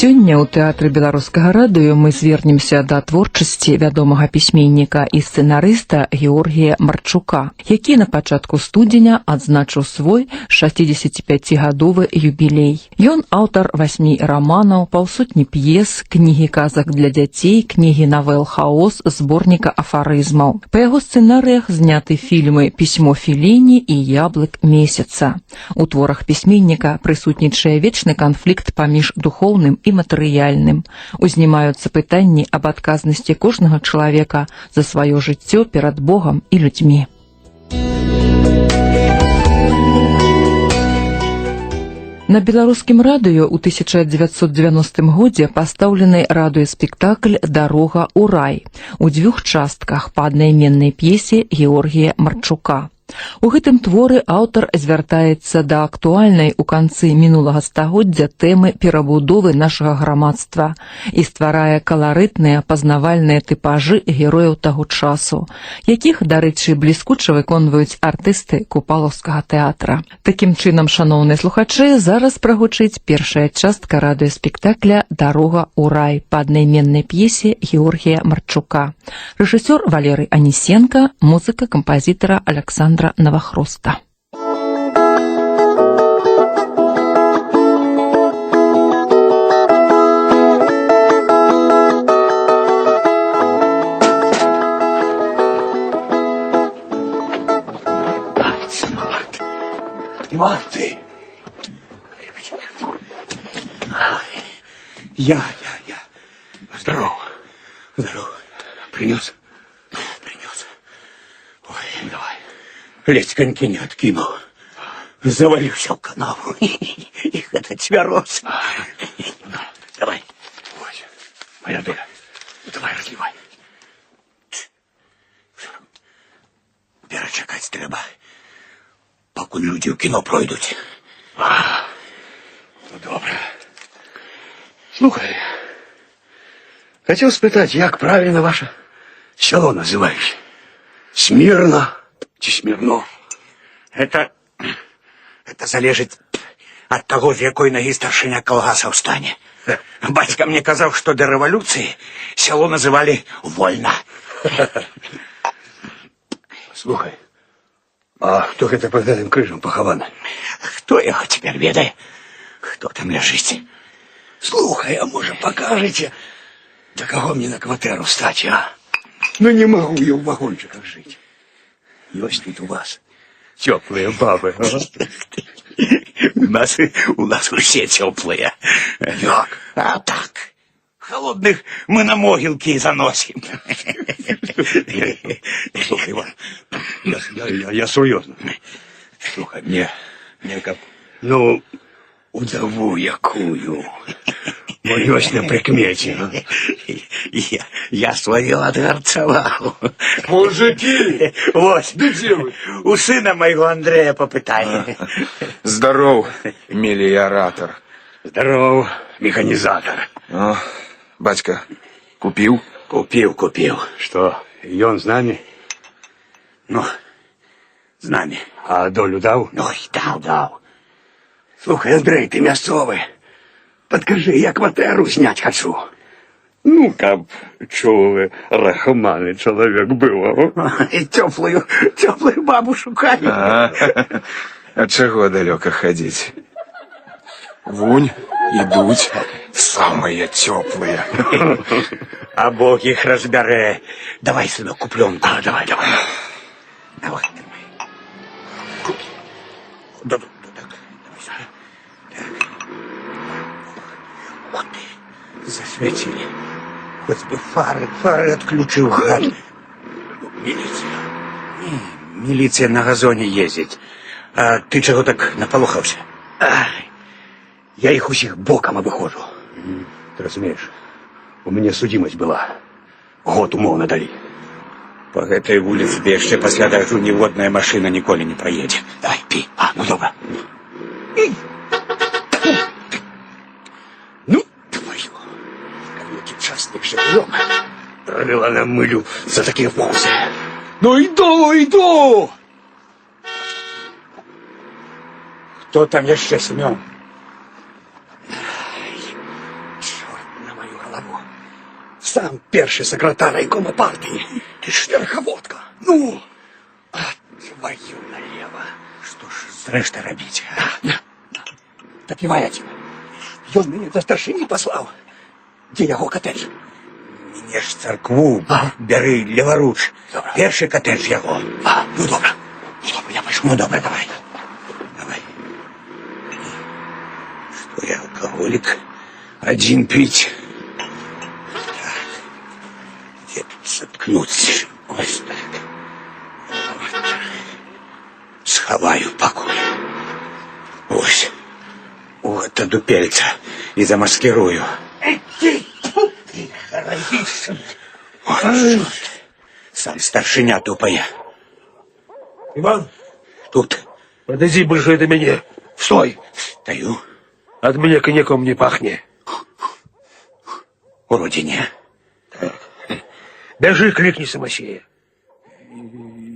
Сёння ў тэатры беларускага радыё мы звернемся да творчасці вядомага пісьменніка і сцэнарыста Георгія Марчука, які на пачатку студзеня адзначыў свой 65-гадовы юбілей. Ён аўтар 8 раманаў, паўсотні п'ес, кнігі казак для дзяцей, кнігі навел «Хаос», зборніка афарызмаў. Па яго сцэнарыях зняты фільмы «Пісьмо Феліні» і «Яблык месяца». У творах пісьменніка прысутнічае вечны канфлікт паміж духоўным і матэрыяльным. Узнімаюцца пытанні аб адказнасці кожнага чалавека за сваё жыццё перад Богам і людзьмі. На беларускім радыё ў 1990 годзе пастаўлены радыёспектакль «Дарога ў рай» у 2 частках па аднайменнай п'есе Георгія Марчука. У гэтым творы аўтар звяртаецца да актуальнай у канцы мінулага стагоддзя тэмы перабудовы нашага грамадства і стварае каларытныя пазнавальныя тыпажы герояў таго часу, якіх, дарэчы, бліскуча выконваюць артысты купалаўскага тэатра. Такім чынам, шаноўныя слухачы, зараз прагучыць першая частка радыёспектакля «Дарога ў рай» па аднайменнай п'есе Георгія Марчука. Рэжысёр Валерый Анісенка, музыка кампазітара Александра Новохроста. Ты. Я. Здорово. Принес? Принес. Ой, давай. Ледь коньки не откинул. Завалился в канаву. Их этот свярос. Давай. Ой, моя доля. Давай, разливай. Перечекать треба. Покуль люди в кіно пройдуть. Ну, добре. Слухай, хотел спитать, як правильно ваше село называешь? Смирно чи Смирно? Это залежит от того, з якої ноги старшиня колгаса встане. Батька мне казав, что до революции село называли Вольно. Слухай, а хто гэта под гэтым крыжам пахаваны? Хто його тепер ведає? Хто там лежить? Слухай, а може покажете, до кого мне на квартиру стать, а? Ну не могу я в вагончиках жить. Есть тут у вас теплые бабы, а? У нас все теплые. Як? А так, холодных мы на могилки заносим. Слухай, Иван, я серьезно. Слухай, мне как, ну, удову якую. Моюсь на прикмете. Я свое отгорцевал. Мужики! Вот. Где вы? У сына моего Андрея попытай. Здоров, мелиоратор. Здоров, механизатор. О, батька, купил? Купил. Что, и он с нами? Ну, с нами. А долю дал? Ой, дал. Слухай, Андрей, ты мясцовый. Подкажи, я квартиру снять хочу. Ну, каб чулы рахманы человек был. И теплую бабу шукаю. А чего далеко ходить? Вунь и дуть самые теплые. А Бог их разбере. Давай, сынок, куплен. Давай. Давай. Так. Вот ты, засветили. Хоть бы фары отключил, гад. Милиция. Милиция на газоне ездит. А ты чего так наполохался? Я их усіх боком обыхожу. Ты разумеешь, у меня судимость была. Год умовно дали. По этой улице, да еще после дождю ніводная машина ніколи не проедет. Давай, пей. Ну, добро. Ну, твою. Какой частный живем. Провела на мылю за такие ползы. Ну, иду! Кто там еще, Семен? мою голову. Сам перший секретар райкома партии. Ты ж верховодка. Ну, а твою налево. Што ж зрэшты рабіць? Допівай один. Ён мяне до старшыні паслаў. Дзе яго катэдж? Мне ж царкву бяры леваруч. Добра. Першы катэдж яго. Ну добра. Ну добра, я пайшоў. Ну, добра, давай. Давай. Что я алкоголик? Один пить. Так. Где тут заткнуться? Ось так. Вот. Сховаю покой. Ось. У это дупельца. И замаскирую. Вот. Сам старшиня тупая. Иван, Тут подойди ближе до меня. Стой. стою. От меня коньяком не пахнет. Вроде не. Бежи, кликни Самосея.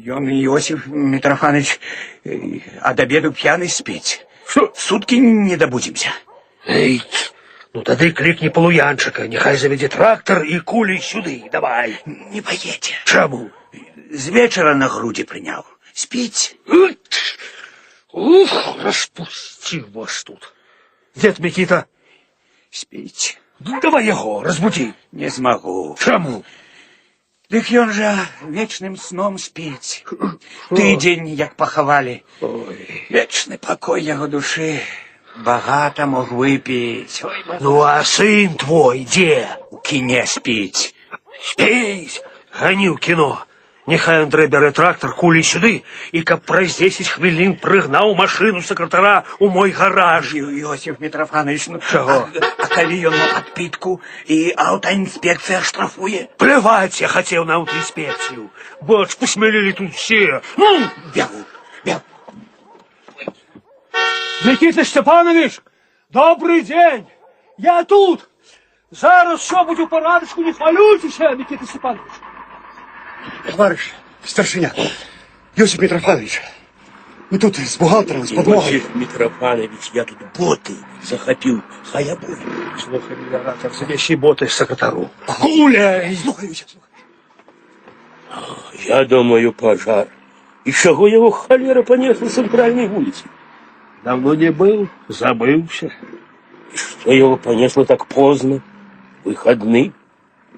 Ён Иосиф Митрофанович от обеду пьяный спеть. Что? Сутки не добудемся. Эй, ну тады кликни полуянчика, нехай заведе трактор и кулей сюды, давай. Не поедете. Чему? С вечера на груди принял. Спить? Ух, распустил вас тут. Дед Микита, Спить. давай его, разбуди. Не смогу. Чему? Дык ён жа вечным сном спіць. Тыдзень, як пахавалі. Ой. Вечны пакой яго душы. Багата мог выпіць. Ой, Ну а сын твой где? у кіне спіць. Спись, гони в кино. Нехай Андрей бере трактор, кулей сюды, и каб праз 10 хвилин прыгнаў машину секретара у мой гараж. Иосиф Митрофанович, ну, Чаго? а калі ён на падпітку і аўтаінспекцыя штрафуе? Плевать я хотел на аутоинспекцию. Бач, посмелели тут все. Ну, Бегу, бегу. Никита Степанович, добрый день. Я тут. Зараз все будет у порядку, не хвалюйтесь, Никита Степанович. Товарищ старшиня, Йосип Митрофанович, мы тут с бухгалтером, с подмогой. Иосиф Митрофанович, я тут боты захопил, хай обои. Слухай, миллиардер, занеси боты секретару. Гуляй! Слухаюся, слухаюся. Я думаю, пожар. И чего его холера понесла с центральной улицы? Давно не был, забылся. И что его понесло так поздно? Выходные.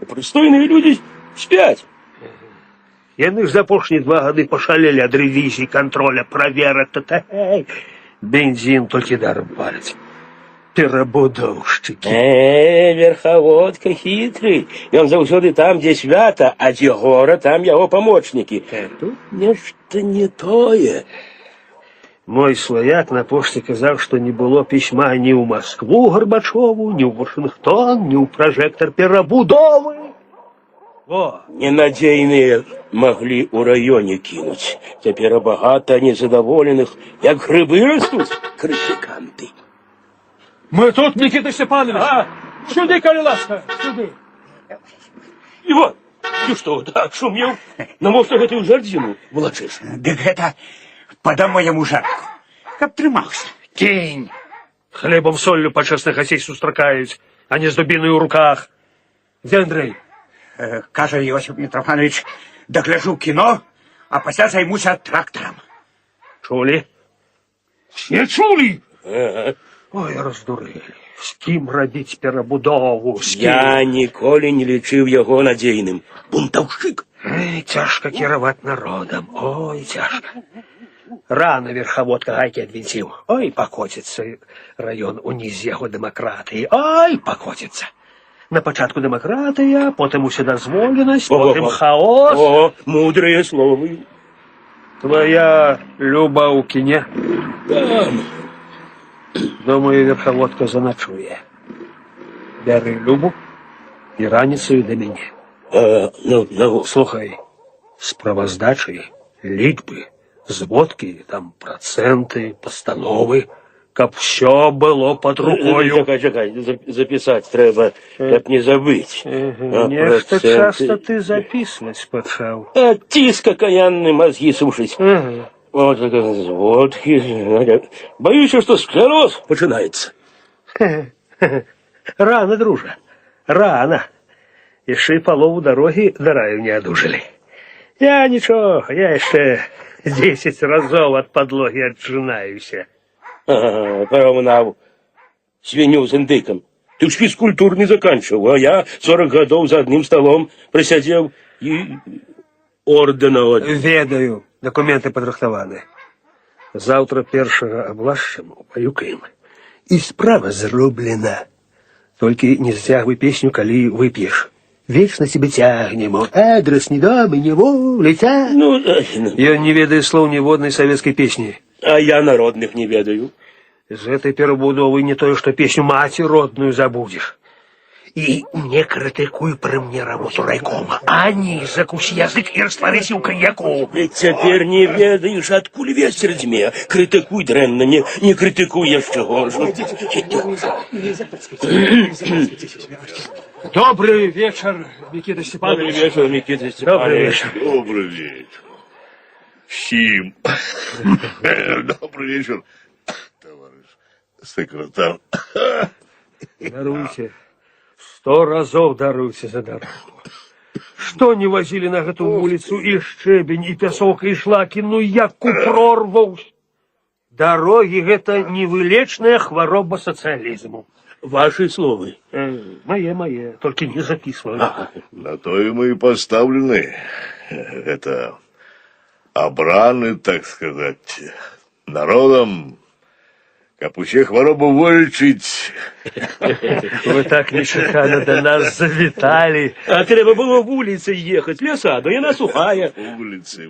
Пристойные люди спят. Яны ж за апошнія 2 гады пашалелі ад рэвізіі, контроля, праверак, бензин толькі даром паляць. Перабудоўшчыкі. Верховодка хитрый. И он заўсёды там, где свято, а где гора, там его помощники. Тут нечто не тое. Мой сваяк на пошце казаў, што не было пісьма ні ў Маскву Гарбачову, ні ў Вашынгтон, ні ў пражэктар перабудовы. Во! Ненадейные могли у районе кинуть. Теперь богато незадоволенных, як грибы растут, критиканты. Мы тут, Никита Степанович! Сюди, коли ласка, сюди! Иван, ты что, так шумел? На может, эту жардину волочишь? Дык гэта падамо яму жарку. Каб трымаўся. Кинь! Хлебом солью почесных гостей сустракаюць, а не з дубіною ў руках. Где Андрей? Кажа Иосиф Митрофанович, догляжу кіно, а пасля займуся трактором. Чулі? Все чулі? Ага. Ой, раздурили. З кім рабіць перабудову? З кім? Я ніколи не лічыў яго надзейным. Бунтаўшчык. Эй, цяжка кіраваць народам. Ой, цяжка. Рано верховодка гайки адвінціў. Ой, пакоціцца раён уніз яго дэмакратыі. Ой, пакоціцца. На пачатку дэмакратыя, потым уседазволенасць, потым хаос. О, мудрые словы. Твоя люба ў кіне. Там. Думаю, верховодка заночуе. Бяры любу і раніцаю да мяне. Ну, Слухай, справаздачы, лічбы, зводкі, там проценты, постановы, каб все было под рукою. Чакай, записать треба, каб не забыть. Нешта часто ты записывать пачаў. Тиск окаянный, мозги сушить. Вот зводки. Боюсь, что склероз починается. Рано, дружа. Рано. Яшчэ і палову дарогі да раю не адужалі. Я нічога, я яшчэ 10 разоў ад падлогі адчынаюся. Параўнаў свінню з індыкам. Ты ж фізкультур не заканчивал, а я 40 годов за одним столом просидел и ордена отдал. Ведаю, документы падрыхтаваны. Завтра першага аблашчым паюкаем. І справа зроблена. Толькі не зацягвай песню, калі вып'еш. Вечно тебе тягнем, адрес не дома, не вулиця. Ну, Ён не ведае слоў ніводнай савецкай песні. а я народных не ведаю. З гэтай перабудовы не тое, што песню маці родную забудзеш. И не критикуй при мне работу райкома. Ані, закусь язык и растворись у коньяку. Теперь не ведаешь, откуль ветер дзьме. Критикуй дрэнна, не критикуй яшчэ горш. Добрый вечер, Микита Добрый Степанович. вечер, Микита Степанович. Добрый вечер. Сим. Добрый вечер, товарищ секретарь. Даруйте. 100 разоў даруйте за дорогу. Што не возили на гэту вуліцу і шчэбень, і пясок, і шлакі, ну як у прорваў. Дарогі гэта невылечная хвароба сацыялізму. Ваши слова. Мае, толькі не записываю. На то и мы и поставлены. Это обраны, так сказать, народом. Каб усе хваробу вылечыць. Вы так нечакана до нас завіталі. А трэба было вуліцай ехаць, лясаду, яна сухая. Улицы.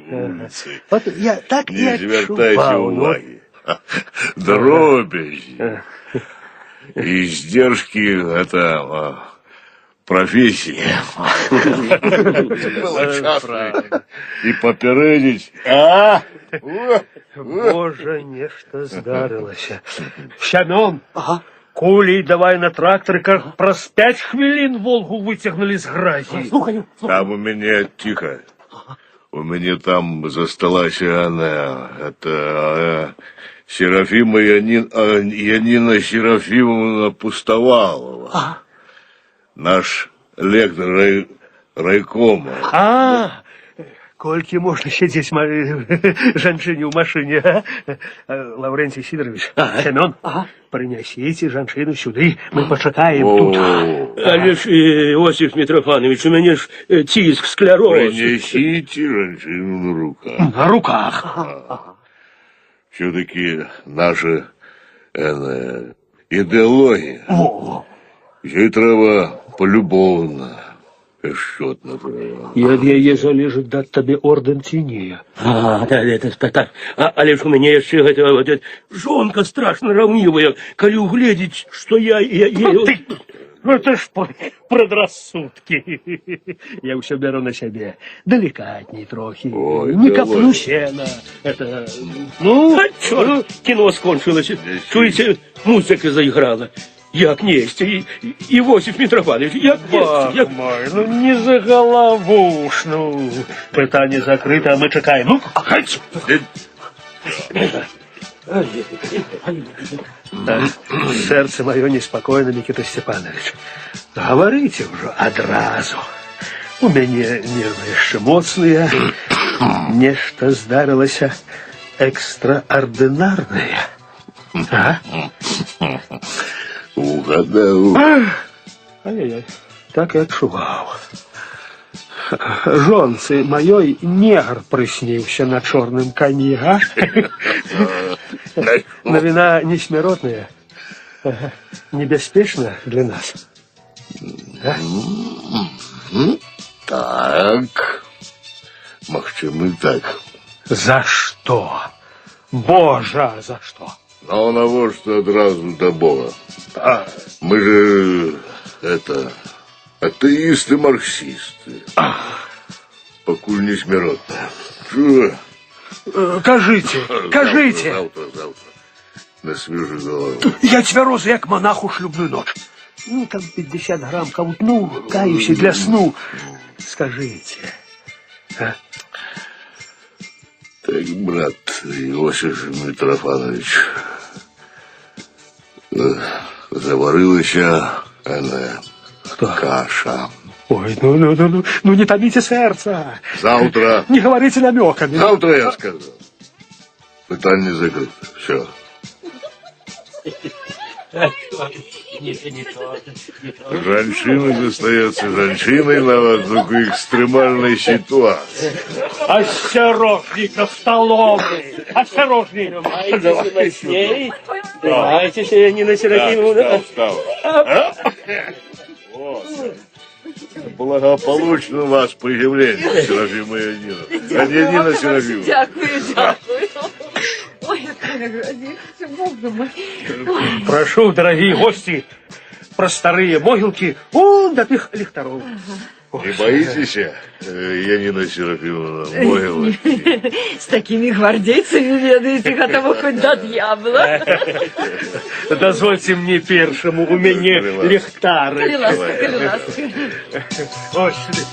Вот я так Не звертайте уваги. Дробязь. Издержки — это профессия. Было часто. И попередить. Боже, нешта здарылася. Сямён, кулей давай на тракторы, как праз 5 хвілін Волгу выцягнули з гразі. Там у меня тихо. У меня там засталась она, это Серафима Янина Серафимовна Пустовалова. Наш лектор райкома. Колькі можна сядзець жанчыне ў машыне, а? Лаврэнцій Сидорович, Сямён, прынясіце жанчыну сюды, мы пачакаем тут. Але ж, Иосиф Митрофанович, у меня ж тиск, склероз. Принесите женщину на руках. На руках. Все-таки наша идеология. Ей треба полюбовно. Счетно. І ад яе залежыць даць табе ордэн ці не. Да, это так. Але ж у мяне яшчэ гэта вот жонка страшна раўнівая, калі угледзець, што я... Ну это ж предрассудки. Я ўсё бяру на сябе. Далікатней трохі. Не каплю сена. Это... Ну, чорт, кіно скончылася. Чуеце, музыка заіграла. Як несці, Иосиф Митрофанович, як несці, як... мой, ну не за голову ж, ну. Пытанне закрыто, а мы чакаем. Ну, хаць! Сердце мое неспокойно, Микита Степанович. Говорите уже одразу. У мяне нервы яшчэ моцныя. Нешта здарылася экстраординарнае. Угадал. Ай-яй-яй, так и адчуваў. Жонцы маёй негр прысніўся на чорным коні, а? Навіна несмяротная, небяспечна для нас. Так. Магчыма, так. За что? Божа, за что? Ну, навошта адразу до Бога? Мы же, атеисты-марксисты. Покуль не смиротные. Кажите. Завтра. На свежую голову. Я цвярозы, як монах у шлюбную ночь. Ну, там 50 грамм каутну, каюся для сну. Скажите. Так, брат Иосиф Митрофанович, заварилася Что? Каша. Ой, ну не томите сердца. Завтра. Не говорите намеками. Завтра я сказал. Питание закрыто. Все. Женщина достается женщиной на такой экстремальной ситуации. Осторожненько в столовой. Осторожненько. Давайте, Нина Серафимовна. Благополучно у вас появление, Серафима Янина. А не Нина Серафимовна. Дякую. Ой, яка грозиться, Боже мой. Прошу, дорогие гости, про старые могилки вон до тых лихторов. Не боитесь, Янина Серафимовна, могилы? С такими гвардейцами, ведаете, готова хоть до дьявола. Дозвольте мне першему, у меня лихтары. Коли ласка. Ось сюди.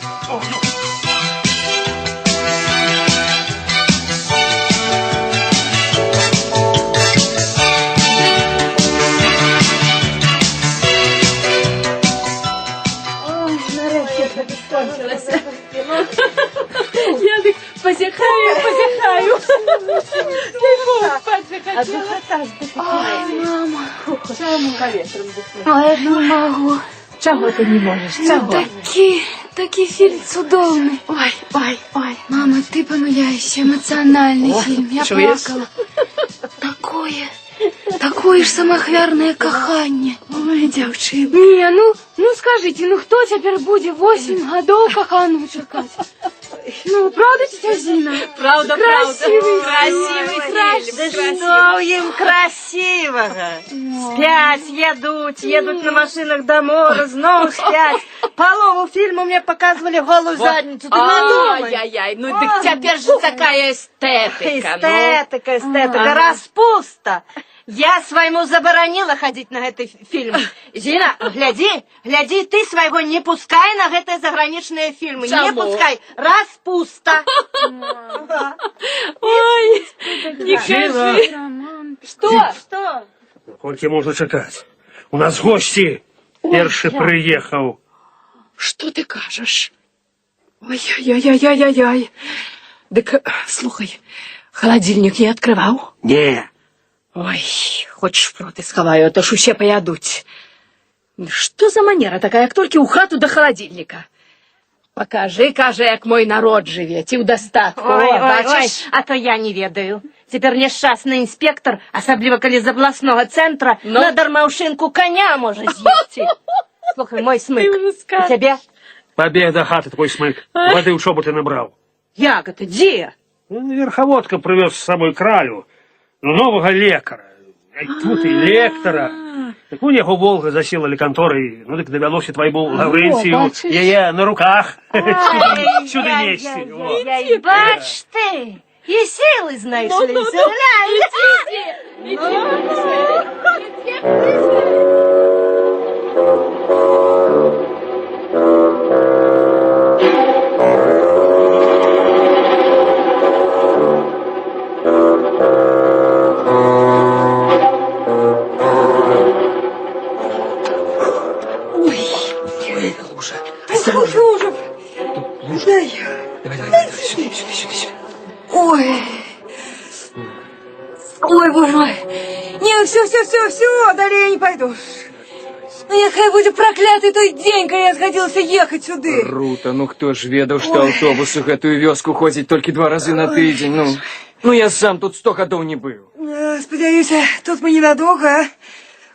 Я так позяхаю. Дай Бог, спать захотела. Ой, мама. Ой, я не могу. Чого ти не можеш? Чого? Такий фільм цудовний. Ой. Мама, ти помиляєшся, емоціональний фільм. Я чуєш? плакала. Такое ж самоахвярне кохання. Ой, дівчина. Не, ну скажите, ну хто тепер буде 8 годов коханого чекати? Ну, правда, тетя Зіна? Правда. Красивий Красивий фільм. Что им красивого? Спять, едут на машинах домой, снова спять. Полову фильма мне показывали голую задницу. Ты надумай. Ай-яй-яй, ну так теперь же такая эстетика. Эстетика, распуста. Я своему заборонила ходить на этот фильм. Зина, гляди, ты своего не пускай на эти заграничные фильмы. Не Чему? пускай, распуста. Ой, не кажи. Что? Сколько можно чекать? У нас гости. Перший приехал. Что ты кажешь? Ой-ой-ой-ой-ой-ой. Так, слухай, холодильник не открывал? Не. Ой, хочешь проти сховаю, а то ж усе поядуть. Что за манера такая, як тільки у хату до холодильника? Покажи, каже, як мой народ живе, ті в достатку. Ой, бачиш? а то я не ведаю. Теперь нещасный инспектор, особливо коли з обласного центра, на дармовшинку коня може з'їсти. Слухай, мой смик, у тебе? Победа хаты твой смык. Воды у шобу ты набрал. Як это, где? Ну, верховодка привез с собой кралю. Нового лекара. Тут и лектора. Так у него Волга засела конторой. Ну так довелося твоему Лаврентию. Я на руках. Сюди нести. Вот. Бач ты, и силы, знаешь ли, Ой, боже мой. Не, все, далее я не пойду. Ну, яхай буде проклятый той день, когда я сходилася ехать сюда. Рута, ну хто ж ведаў, што аўтобус у гэтую вёску ходзіць толькі 2 разы на тыдзень, ну я сам тут 100 гадоў не быў. Спадзяюся, тут мы ненадолго, а?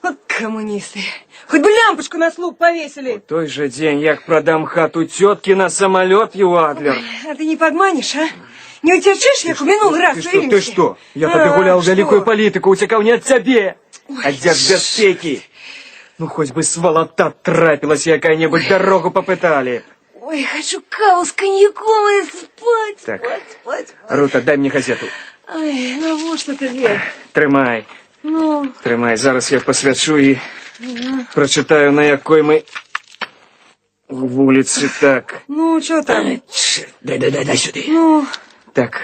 Вот коммунисты. Хоть бы лямпочку на слуг повесили. Той же дзень, як прадам хату цёткі на самалёт, Юадлер. А ты не подманишь, а? Не уцячишь, як у минулый раз Ты што? Я тады гуляў вялікую палітыку, уцякаў не ад цябе, а дзяк бяспекі. Ну, хоть бы сволота трапилась, якая-нибудь дорогу попытали. Ой, хочу каву с коньяком и спать. Так, спать. Рута, дай мне газету. Ой, ну вот что тебе. Трымай. Ну. Трымай, зараз я посвячу и прочитаю, на якой мы вулице. Так. Ну, что там? Дай сюда. Ну. Так,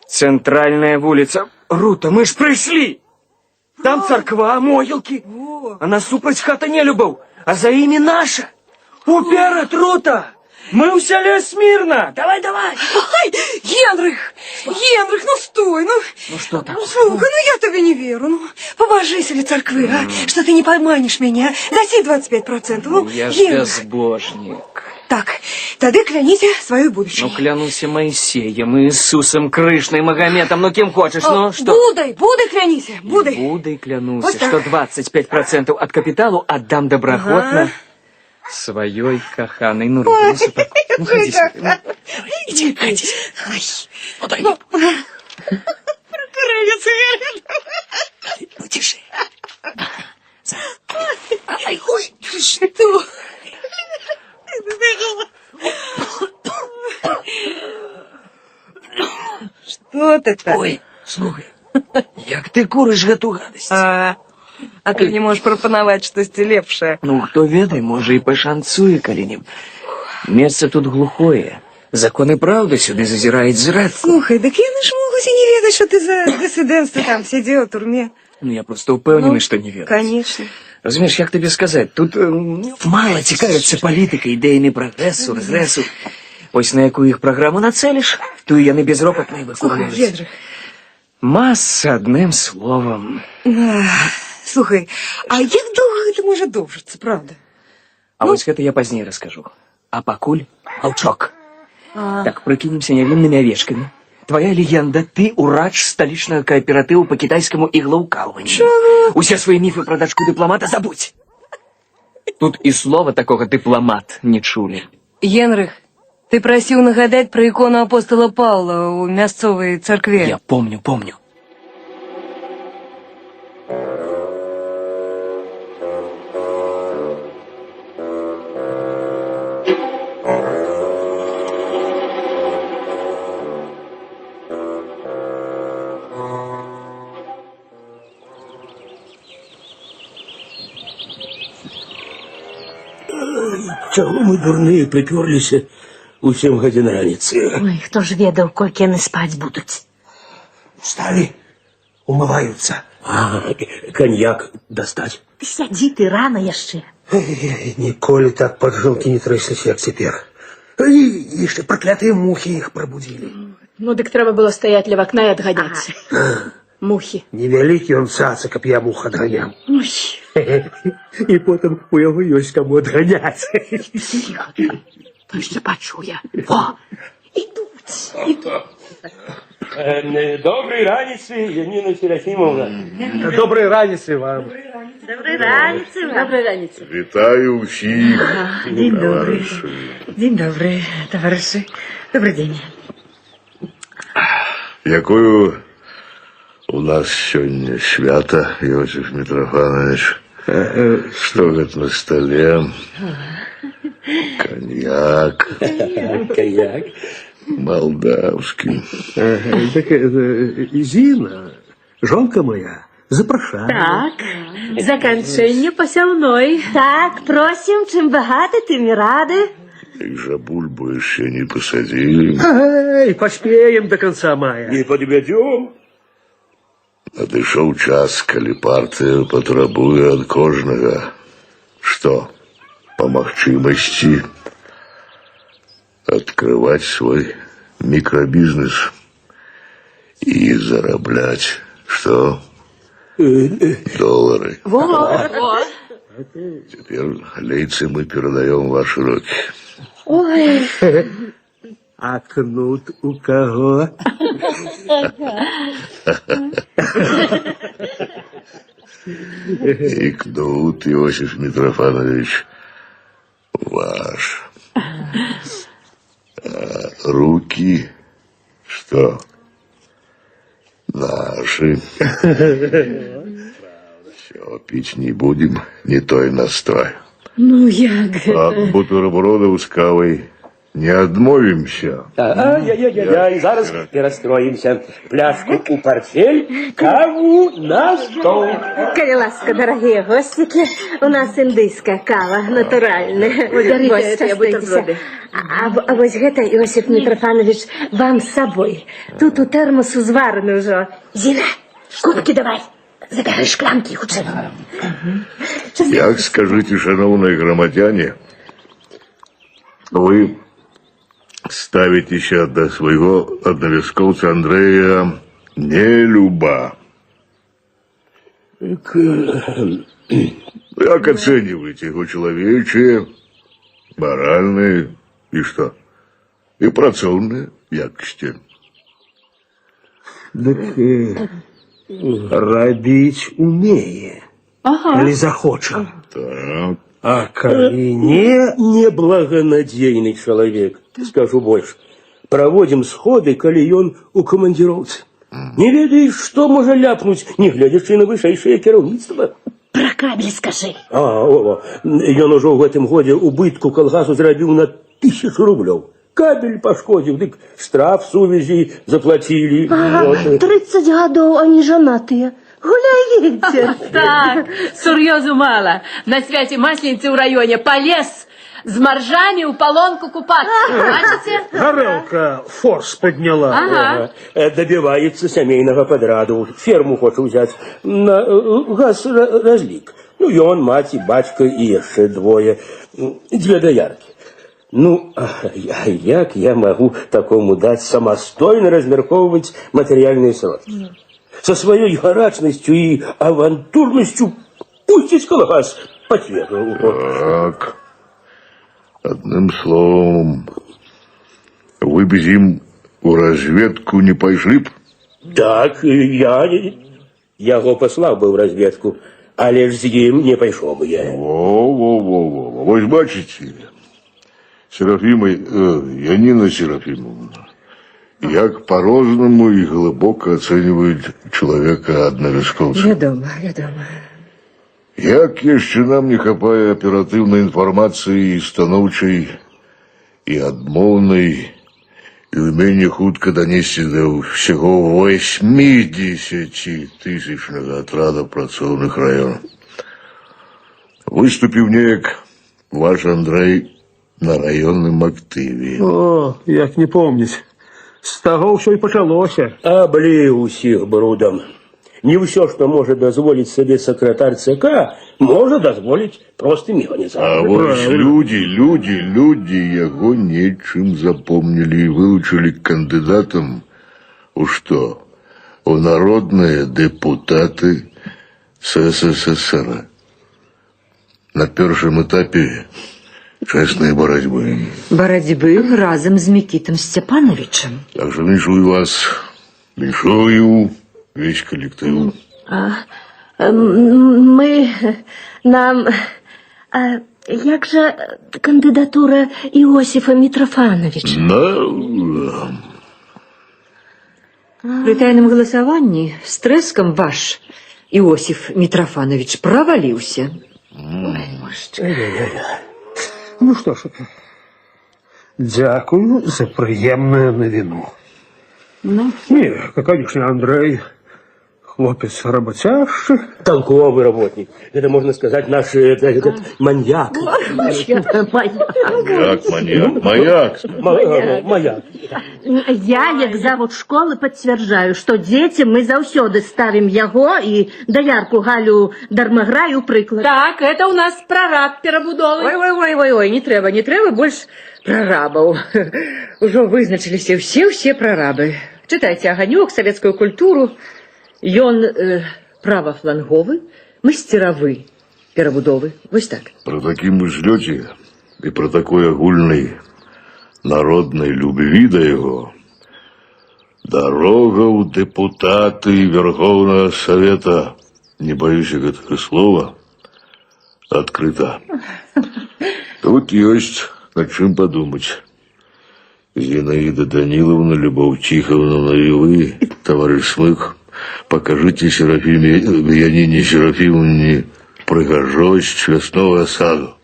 центральная вулица. Рута, мы ж пришли. Там церква, могилки. А насупраць хата Нелюбаў, а за імі наша. Упера трута! Мы у селе смирно! Давай! Ай, Генрих, ну стой, Ну что там? слухай, я тебе не верю, побожись или церкви, что ты не пойманишь меня, даси 25%, Я ж Генрих. безбожник. Так, тогда кляните свою будущее. Клянусь Моисеем, Иисусом, Кришной, Магометом, кем хочешь, что? Будой клянись, Будой. Будой клянусь, Вот так. что 25% от капиталу отдам доброхотно своей каханой. Ну, руки, ну, ходи сюда. Иди. Ну, тише. Что? Что ты так? Ой, слухай, як ты куриш гэту гадость? А ты не можешь пропоновать что-то лепшее. Ну, хто ведай, може, і пашанцуе калі-небудь. Месца тут глухое. Закон і правда сюди зазирають зрадку. Слухай, так я ж могу не ведать, что ты за диссидентство там сидел в турме. Ну, я просто упевнений, що не вірю. Конечно. Розумієш, як тобі сказати, тут мало цікавляться політика, ідеями прогресу, регресу. Ось на яку їх програму нацелиш, ту і яни безропотно і Слухай, виконують. Генрих. Маса, одним словом. Слухай, а як довго це може довжитися, правда? А ось гэта я пазней раскажу. А пакуль молчок. Так, прыкинемся невинными овечками. Твоя легенда, ты урач столичного кооператива по китайскому иглоукалыванию. Усе свои мифы про дочку дипломата забудь. Тут и слова такого дипломат не чули. Генрих, ты просил нагадать про икону апостола Павла у мясцовой церкви. Я помню. Чого ми, дурні, приперлися у 7 годин раніці? Ой, хто ж ведаў, колькі яны спаць будуць? Встали, умываются. Коньяк достать. Ты сядзі, ты рано яшчэ. Ніколи так поджилки не тряслись, як цяпер. И еще проклятые мухи их пробудили. Ну, дык трэба было стаять ля вакна і адганяць. Мухі. Невялікі он цаца, каб я мух адганяў. Ой, І потым у яго ёсць каму адганяць. ціха ты. То яшчэ пачуе. Во, ідуць. Доброй раницы, Янина Серафимовна. Доброї раніці вам. Доброй раніцы. Вітаю всіх. День добрый. День добрый, товарищи. Добрый день. Якою у нас сьогодні свято, Иосиф Митрофанович? Что это на столе? Коньяк. Коньяк. Молдавский. Так Зина, жонка моя, запрашаю. Так, заканчэнне пасяўной. Так, просім, чым багаты, тым і рады. Их же бульбу еще не посадили. Ай, поспеем до конца мая. Не подведем. Надышоў час, калі партыя патрабуе ад кожнага. Што, па магчымасці открывать свой микробизнес и зараблять, что? Доллары. Теперь лейцы мы передаем в ваши руки. Ой, А кнут у кого? И кнут, Иосиф Митрофанович, ваш. А руки, что? Наши. Все, пить не будем, не той настой. ну як? От бутербродов с кавой не отмовимся. Ай-яй-яй-яй, зараз перастроимся. Пляшку у портфель, каву на стол. Калі ласка, дарагія гостікі, у нас індыйская кава, натуральная. дарыце гэтыя бутерброды. А вось гэта, Іосиф Митрофанович, вам з сабой. Тут у тэрмосу звараны ўжо. Зіна, кубкі давай. Забярай шклянкі, хутчэй. Як скажите, шановные громадяне, Вы ставитесь до своего одновесковца Андрея Нелюба. Как оцениваете его человечие, моральные и что? И працовные якости. Так рабіць умее, коли захоча. Так. А коли неблагонадейный человек, скажу больше, проводим сходы, коли он у командировцы. Не ведаешь, что можно ляпнуть, не глядячи на вышэйшее кіраўніцтва. Про кабель скажи. Ён ужо ў гэтым годзе убытку калгасу зрабіў на 1000 рублёў. Кабель пашкодзіў, дык штраф сувязі заплатілі. 30 гадоў, они жанатыя. Гуляйце. Так, сур'ёзу мало. На святе Масленицы ў раёне полез з маржамі ў палонку купацца. Бачыце? Гарэлка форс подняла. Ага. Добивается семейного подраду. Ферму хочет взять на газ разлик. Ну, и он, мать, и батька, и еще двое. 2 доярки. Ну, як я могу такому дать самостойно размерковывать материальные сроки? Со своей гарачностью и авантюрностью пусть колгас потвердил. Так. Одним словом, вы без им у разведку не пошли б? Так, я его послал бы в разведку, але ж з ним не пошел бы я. Во-во-во-во. Вы ж бачите, Серафима, Яніна Серафимовна, як по-разному и глубоко оценивает человека одновесковца. Вядома. Як яшчэ нам не хапае аператыўнай інфармацыі станоўчай і адмоўнай і ўменне хутка данесці да ўсяго 80-тысячнага атрада працоўных раёнаў. Выступіў неяк ваш Андрэй на раённым актыве. О, як не помніць. З таго ўсё і пачалося. Облил усіх брудом. Не все, что может дозволить себе секретарь ЦК, может дозволить простым А организаторам. вось люди яго нечым запомнілі і вылучылі кандыдатам у што? У народныя дэпутаты СССР. На першым этапе честной борьбы. Барацьбы разом з Микитом Степановичем. Так что віншую вас, віншую весь коллектив. Як же кандидатура Иосифа Митрофановича? При тайном голосовании с треском ваш Иосиф Митрофанович провалился. Ну что ж, дякую за приємну новину. Ну, Не, конечно, Андрей, хлопец работящий. Толковый работник. Это, можно сказать, наш этот маньяк. Маяк. Я, як завод школы, подтверждаю, что детям мы заўсёды ставим яго и доярку Галю Дармаграю приклад. Так, это у нас прораб перабудовы. ой, не трэба больше прорабов. Уже вызначились все прорабы. Читайте «Огонек», советскую культуру. Ён правофланговы, мастеровы перабудовы. Вось так. Про таким узлете и про такой огульной народной любви до его дорога у депутаты Верховного Совета, не боюсь этого слова, открыта. Тут есть над чем подумать. Зинаида Даниловна, Любовь Тихоновна и вы, товарищ Смык, покажите Серафиме, Янине Серафимовне пригожость лесного саду.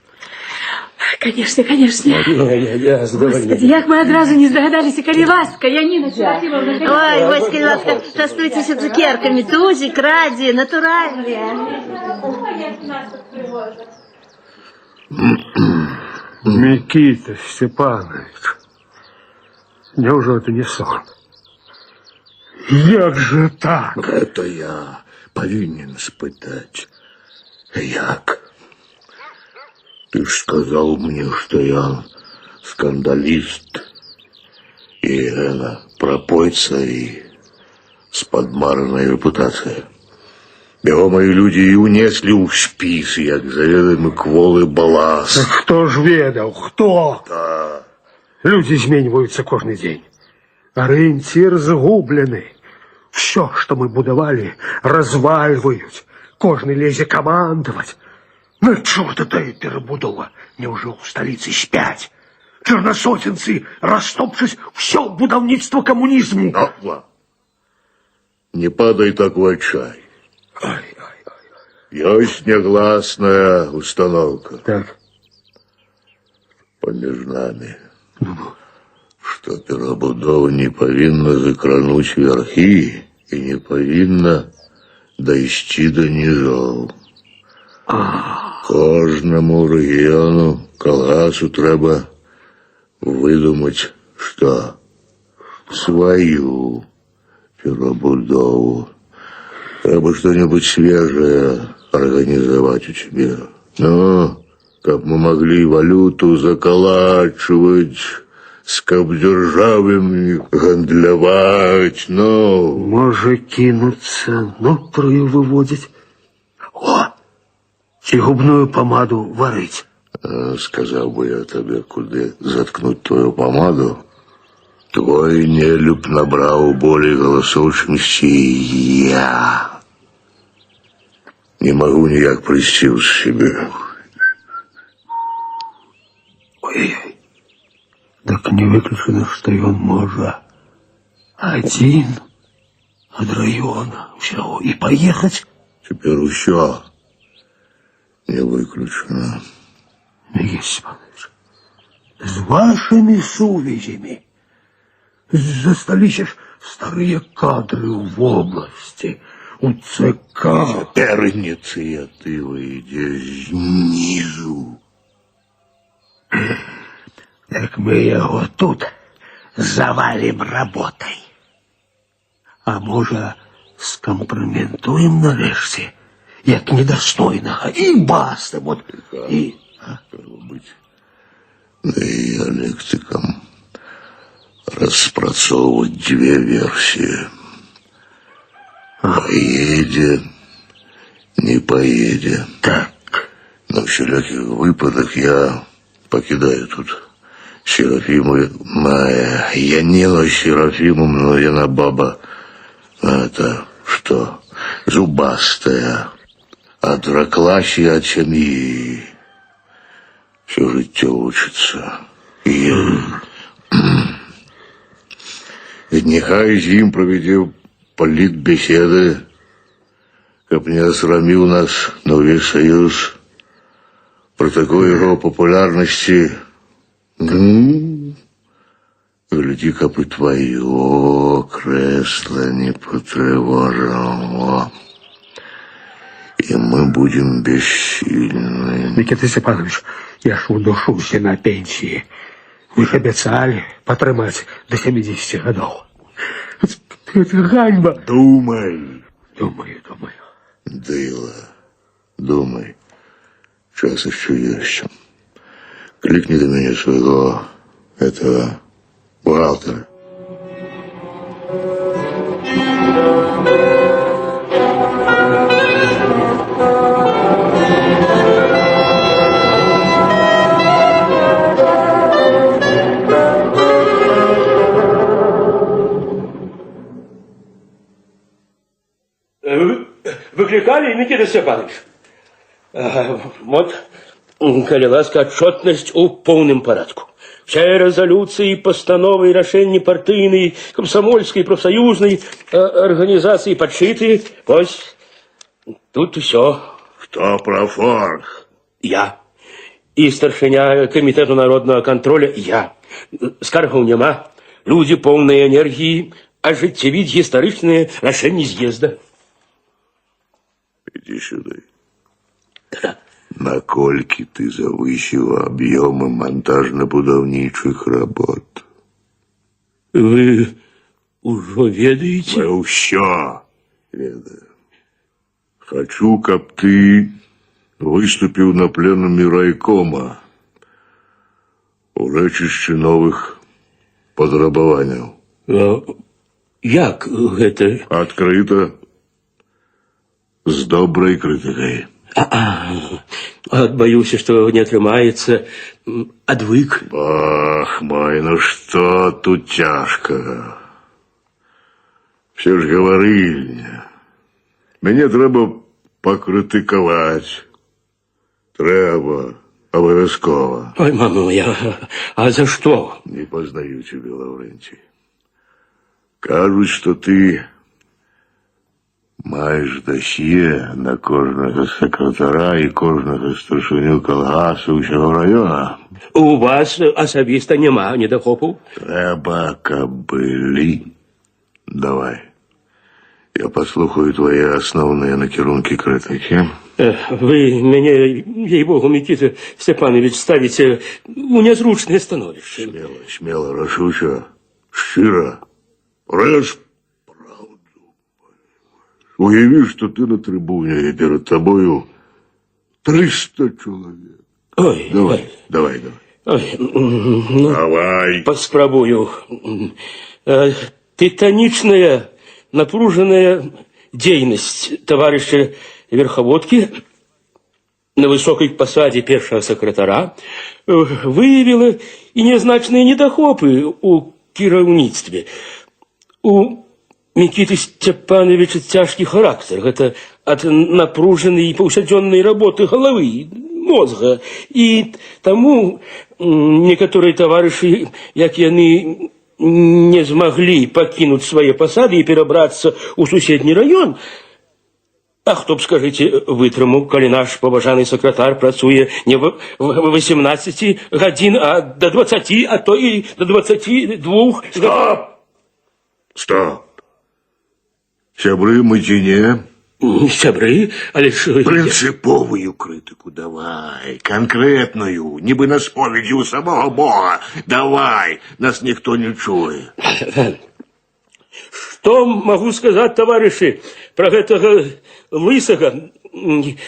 Конечно. Я задовольнен. Як мы одразу не здогадались, коли ласка, Яніна Серафимовна. Ой, Васька, ласка, частуйтесь цукерками, тузик, ради, натуральные. Микита Степанович, неужели это не сон? Як же так? Это я повинен спытать. Як? Ты ж сказал мне, что я скандалист и пропойца и с подмаранной репутацией. Его мои люди и унесли у спіс, як заведомый кволый балас. Так хто ж ведаў, хто? Да. Люди зменьваюцца кожны дзень. Арыенцір згублены. Все, што мы будавалі, развальваюць. Кожны лезе камандаваць. На чорта тая перабудова? Няўжо ў сталіцы спяць? Чорнасоценцы, растопчуць все будаўніцтва камунізму. Ладно. Не падай так в отчай. Есть негласная установка. Так. Поміж нами, что перабудова не повинна закрануть верхи и не повинна дойти до низов. Кожному региону, колгасу треба выдумать, что свою перабудову. Треба что-нибудь свежее организовать у тебя. Ну, как мы могли валюту заколачивать, с кабдержавами гандлявать, ну... Може кинуться, нутрою выводить. О! Ці губную помаду варить. Сказал бы я тебе, куда заткнуть твою помаду, твой нелюб набрал более голосов, чем я. Не могу никак привести в себе. Ой-ой. Так не выключено, что он может один от района все и поехать. Теперь еще не выключено. Михаил Степанович, с вашими сувязями засталіся ж старые кадры в области, у ЦК. Теперь инициатива идет снизу. Так мы его тут завалим работой. А може, скомпроментуем нарешті, як недостойного, и баста, вот, и... Быть диалектиком распрацовывать две версии. Поедет, не поедет. Так. На всяких выпадах я покидаю тут Серафиму. Я не Серафимом, но я баба. Это что? Зубастая. От ракласі, от семьи. Все життя учится. И ведь нехай зим проведем политбеседы, как не осрамил нас новый союз. Про такой его популярности, гляди, как и твое кресло не потревожено. И мы будем бессильны. Никита Степанович, я ж удушуся на пенсии. Вы ж обещали потримать до 70 годов. Это ганьба. Думай. Думаю. Дыла, думай. Час еще есть. Кликни до меня своего, этого бухгалтера. Выкликали, Никита Степанович? Вот, коли ласка, отчетность у полным порядку. Все резолюции, постановы и решения партийной, комсомольской, профсоюзной организации подшиты. Ось тут все. Кто профорг? Я. И старшиня комитету народного контроля я. Скаргов нема. Люди полные энергии, ожитевить историчные решения съезда. Иди сюда. Наколькі ты завысіў аб'ёмы монтажно-будаўнічых работ? Вы ужо ведаеце? Мы ўсё ведаем. Хочу, каб ты выступіў на пленуме райкома. Урочище новых подрабаванняў. Як гэта? Адкрыта, з добрай крытыкай. Баюся, што не атрымаецца. Адвык. Ах, мой, ну что тут тяжкого? Все ж говорили. Мне трэба покритикувати. Треба, обов'язково. Ой, мамо моя, а за что? Не познаю тебе, Лаврентий. Кажуть, що ти маєш досьє на кожного секретаря і кожного старшиню колгасу усього району. У вас особисто нема недохопу? Треба кобилі. Давай. Я послухаю твої основні накерунки критики. Вы меня, ей-богу, Микита Степанович, ставите у незручное становище. Смело, смело, рашуче, щиро. Реш правду. Уяви, що ти на трибуні, і перед тобою 300 чоловік. Ой, Давай, давай, давай. ой, ну, Давай. поспробую. Титаничная, напруженная деятельность товарища Верховодки на высокой посаде первого секретаря выявила и незначные недохопы у кіраўніцтве. У Микиты Степановича тяжкий характер. Это от напруженной и повседневной работы головы, мозга. И тому некоторые товарищи, як яны не змогли покинуть свои посады и перебраться у соседний район. А хто б, скажите, вытрымаў, калі наш паважаны сакратар працуе не в 18 гадзін, а до 20, а то і до 22. Стоп! Стоп! Сябры мы ці не? Сябры, але ж... Принциповую критику давай, конкретную, ніби на сповіді у самого Бога. Давай, нас ніхто не чує. Что могу сказать, товарищи, про гэтага лысага,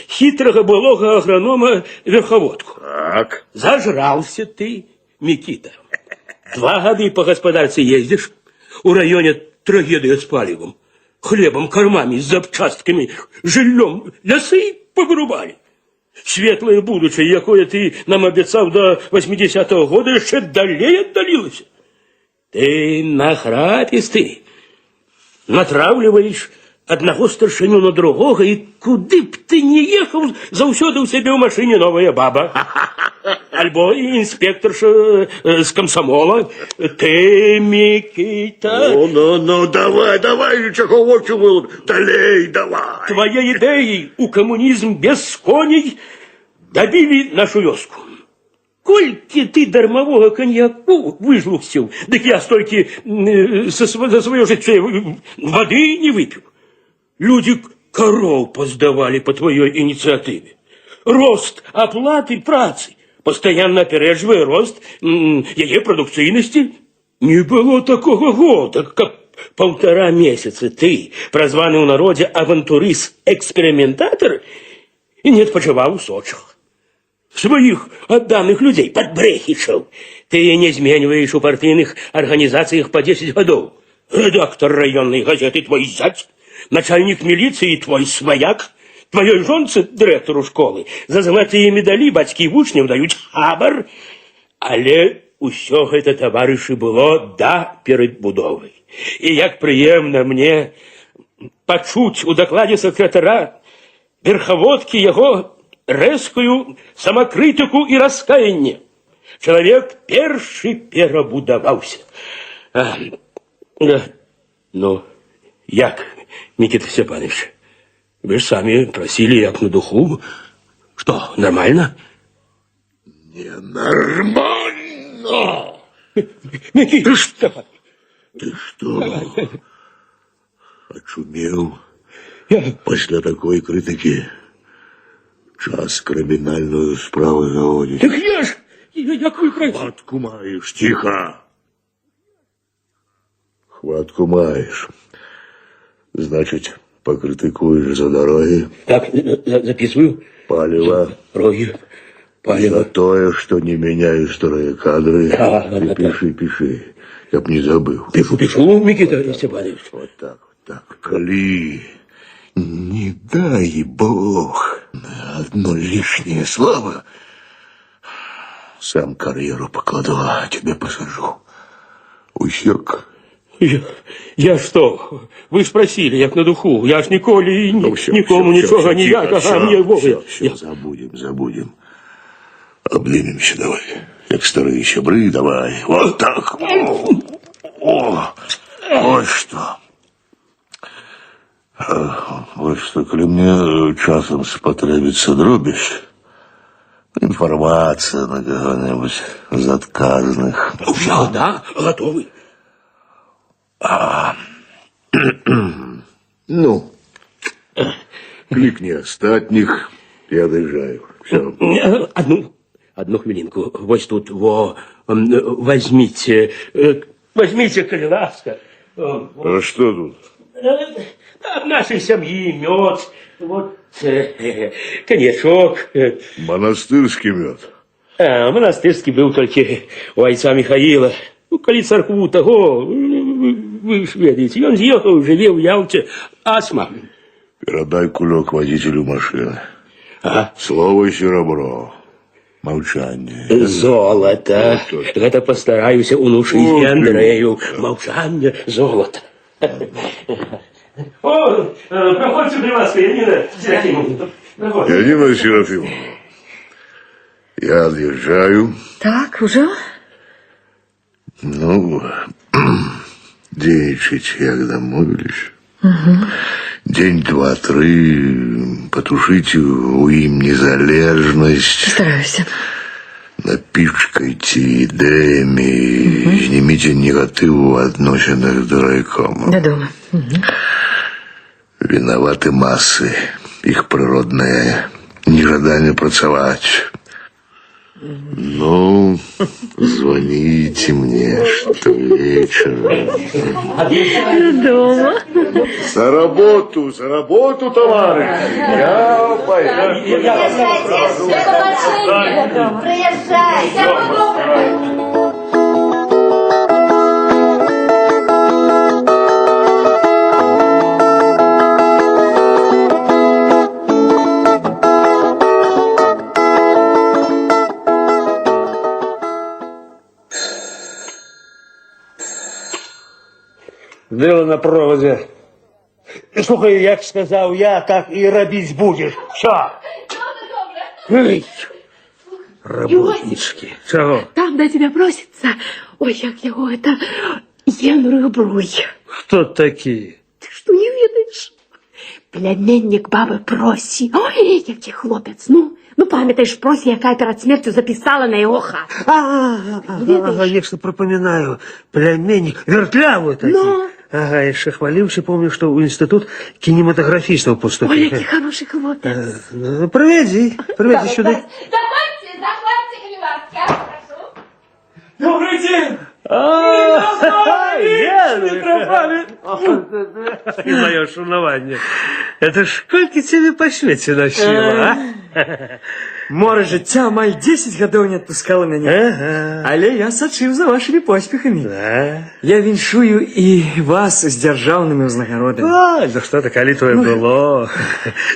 хитрого былого агронома Верховодку? Так. Зажрался ты, Микита. 2 года по господарству ездишь, у районе трагедия с палевом, хлебом, кормами, запчастками, жильем, лесы повырубали. Светлое будущее, якое ты нам обещал до 80-го года, еще далее отдалилось. Ты нахрапистый. Натравливаешь одного старшину на другого, и куды б ты не ехал, заўсёды у себе в машине новая баба. Альбо инспекторша с комсомола. Ты, Микита... Ну, давай, чего в очі вилуп, далей, давай. Твоей идеей у коммунизм без коней добили нашу вёску. Кольки ты дармового коньяку выжлуксил, так я столько за свое житье воды не выпил. Люди коров поздавали по твоей инициативе. Рост оплаты працы, постоянно опереживая рост ее продукцийности. Не было такого года, как 1,5 месяца ты, прозванный у народе авантурист-экспериментатор, и не отпочивал в Сочах. Своих отданных людей подбрехичал. Ты не измениваешь у партийных организациях по 10 годов. Редактор районной газеты твой зять, начальник милиции твой свояк, твоей жонце, директору школы, за золотые медали бацькі вучняў даюць хабар. Але усё гэта, таварышы, было да перадбудовы. І як прыемна мне пачуць у дакладе сакратара Верховодкі яго рэзкую самакрытыку і раскаянне. Чалавек першы перабудаваўся. Ну, як, Микита Степанович? Вы ж сами просили, як на духу. Что, нормально? Ненормально! Микита Степанович! Ты что? Очумел? После такой критики час криминальную справу заводить. Так я ж, як вы просите? Хватку маешь, тихо. Хватку маешь. Значит, покритикуешь за дороги. Так, записываю. Палево. Роги. Палево. За то, что не меняю старые кадры. Ага, Пиши, чтоб не забыл. Пишу, Микита Степанович. Вот так. Коли, не дай бог, на одно лишнее слово, сам карьеру покладу, а тебе посажу. Усек. Я что? Вы спросили, як на духу. Я ж ніколи нікому нічого ніякого, а мне Вове. Все, забудем. Обнимемся давай. Как старые щебры, давай. Вот так. Вот что. Вот что, коли мне часом спотребится дробиш, информация на кого-нибудь из отказных. Все, да, готовы. Ну, кликни остатних, я доезжаю. Все. Одну хвилинку. Вот тут, возьмите, коли ласка. А что тут? От нашей семьи мед, вот, коньячок. Монастырский мед. Монастырский был только у отца Михаила. Ну, коли церкву того, вы ж ведаете, он съехал, живе в Ялте, астма. Передай кулек водителю машины. Ага. Слово серебро. Молчание. Золото. Это постараюсь унушить Андрею. Молчание, золото. О, проходите при вас, Янина Серафимовна. Янина Серафимовна, я отъезжаю. Так, уже? Ну, 9 як домовились. День, 2, 3 потушите у им незалежность. Стараюся. Напичкайте ідеями, зніміть негатив у отношеннях до райкома. До дома. Виноваты массы, их природное нежелание працевать. Ну, звоните мне, что вечером. Дома. За работу, товарищи. Я пойду. Приезжай. Дело на проводі. Слухай, як сказав я, так і робити будеш. Що? Ей, работнички. Чого? Там до тебя просится. Ой, як його это... Єн Рибруй. Хто такі? Ти що не ведаєш? Племянник баби Просі. Ой, який хлопець. Ну пам'ятаєш Просі, яка перед смертю записала на його хату. Ага, якщо припоминаю, племянник вертлявий такий. Ну. Ага, я ще хвалився, помню, що в інститут кінематографістів поступив. Ой, який хороший хлопець. Привіт сюди. Захватьте, коли ласка, прошу. Добрый день! И мое шунование. Это ж сколько тебе по свете носило, а? Море життя май 10 гадоў не адпускала мяне. Але я сачыў за вашымі поспехамі. Я віншую і вас з дзяржаўнымі ўзнагародамі. Ай, да что-то, коли твое было.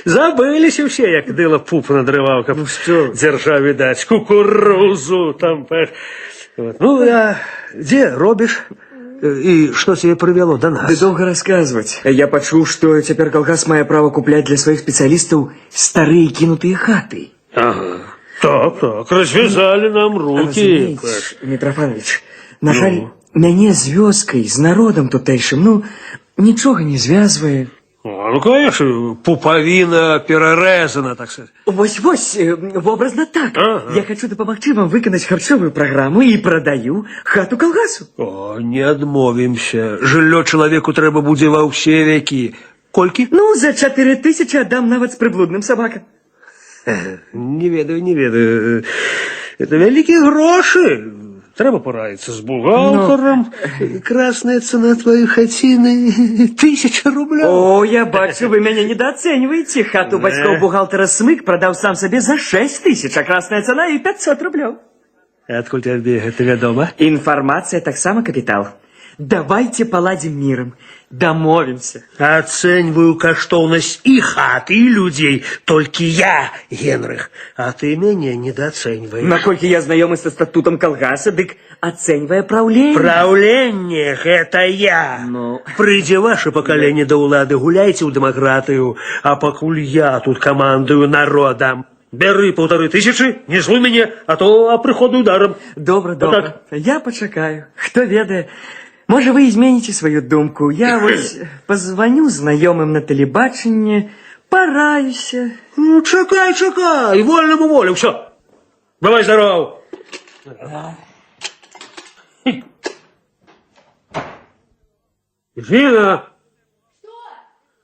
Забылись все, як дыло пуп надрывал, как держа, видать, кукурузу там. Вот. Ну, а где робишь? И что тебе привело до нас? Ды доўга расказваць. Я пачуў, што цяпер калгас мае права купляць для сваіх спецыялістаў старыя кінутыя хаты. Ага. Так, развязали нам руки. Митрофанович, на жаль, мяне з вёскай, з народам тутэйшым, нічога не звязвае. Ну, конечно, пуповина перерезана, так сказать. Вось, образно так. Я хочу дапамагчы вам выканаць харчовую праграму і прадаю хату калгасу. О, не адмовімся. Жыллё чалавеку трэба будзе ва ўсе векі. Колькі? За 4000 аддам нават з прыблудным сабакам. Не ведаю. Это вялікія грошы. Треба порадиться з бухгалтером. Красная цена твоей хатины 1000 рублей. О, я бачу, вы меня недооцениваете. Хату бацькоў бухгалтера Смык продав сам себе за 6 тысяч, а красная цена и 500 рублей. Адкуль тебе гэта вядома? Информация так само капитал. Давайте поладим миром, домовимся. Оцениваю каштоўнасць і хаты, і людзей. Толькі я, Генрых, а ты мяне недооцениваешь. Наколькі я знаёмы са статутам калгаса, дык ацэньвае праўленне. Праўленне – гэта я. Ну. Прыйдзе ваше пакаленне да ўлады, гуляйце ў дэмакратыю, а пакуль я тут камандую народам. Бяры 1500, не злуй мяне, а то апрыходную даром. Добра, добра. Я пачакаю. Хто ведае, можа, вы измените свою думку. Я вось позвоню знаёмым на тэлебачанне, параюся. Ну, чакай, вольному волю, все. Бывай здоров. Зина! Что?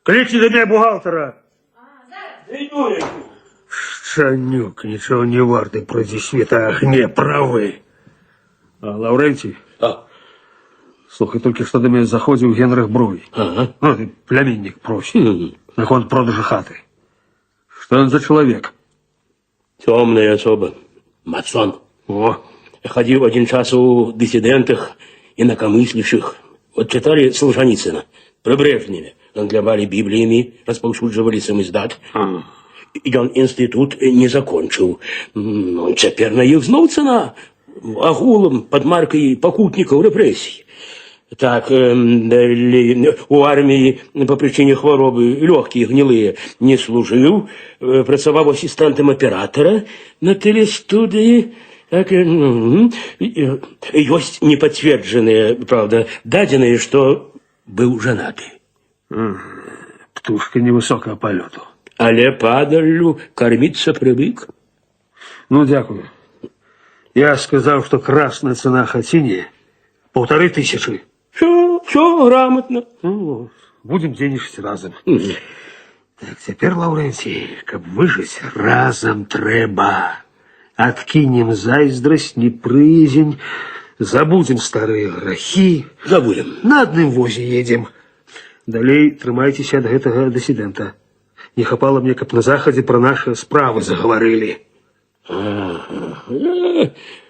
Кличи до меня бухгалтера. Зараз. Шанюк, ничего не варты против света огне, правы. А, Лаврентий? Слухай, только что до меня заходил Генрих Бруй. Ну, ты племянник просит. Наконт продажа хаты. Что он за человек? Темная особа. Масон. О. Ходил один час у диссидентах, инакомыслящих. Вот читали Солженицына про Брежнева. Англявали Библиями, распаўсюджвали самиздат. И он институт не закончил. Он теперь на их зноў цена. Агулом под маркой покутников репрессий. Так, у армии по причине хворобы легкие, гнилые не служил. Працаваў ассистентом оператора на телестудии. Так, есть неподтвержденные, правда, дадзеныя, что был женаты. Птушка невысокого полету. Але падаллю кормиться привык. Ну, дякую. Я сказал, что красная цена хатине 1500. Все грамотно. Ну, будем денежить разом. Так, теперь, Лаврентий, каб выжить разом трэба. Откинем зайздрость, непрыязень, забудем старые грахи. Забудем. На одном возе едем. Далей трымайтеся ад гэтага диссидента. Не хапала мне, каб на Захадзе про наши справы заговорили.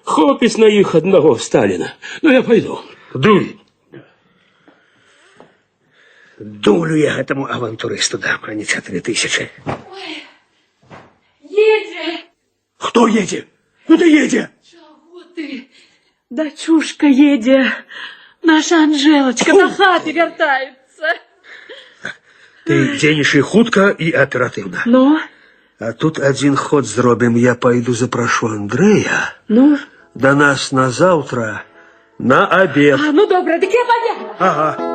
Хопіць на іх одного Сталина. Ну, я пойду. Дуй. Долю я этому авантуристу дам, а не 4000. Едзе! Кто едет? Ну ты едет! Чего ты? Дочушка едзе. Наша Анжелочка на хаты вяртаецца. Ты дзейнічай хутка и оперативно. Ну? А тут один ход зробим. Я пойду запрошу Андрея. Ну? До нас на завтра на обед. А, ну добре, так я побегла. Ага.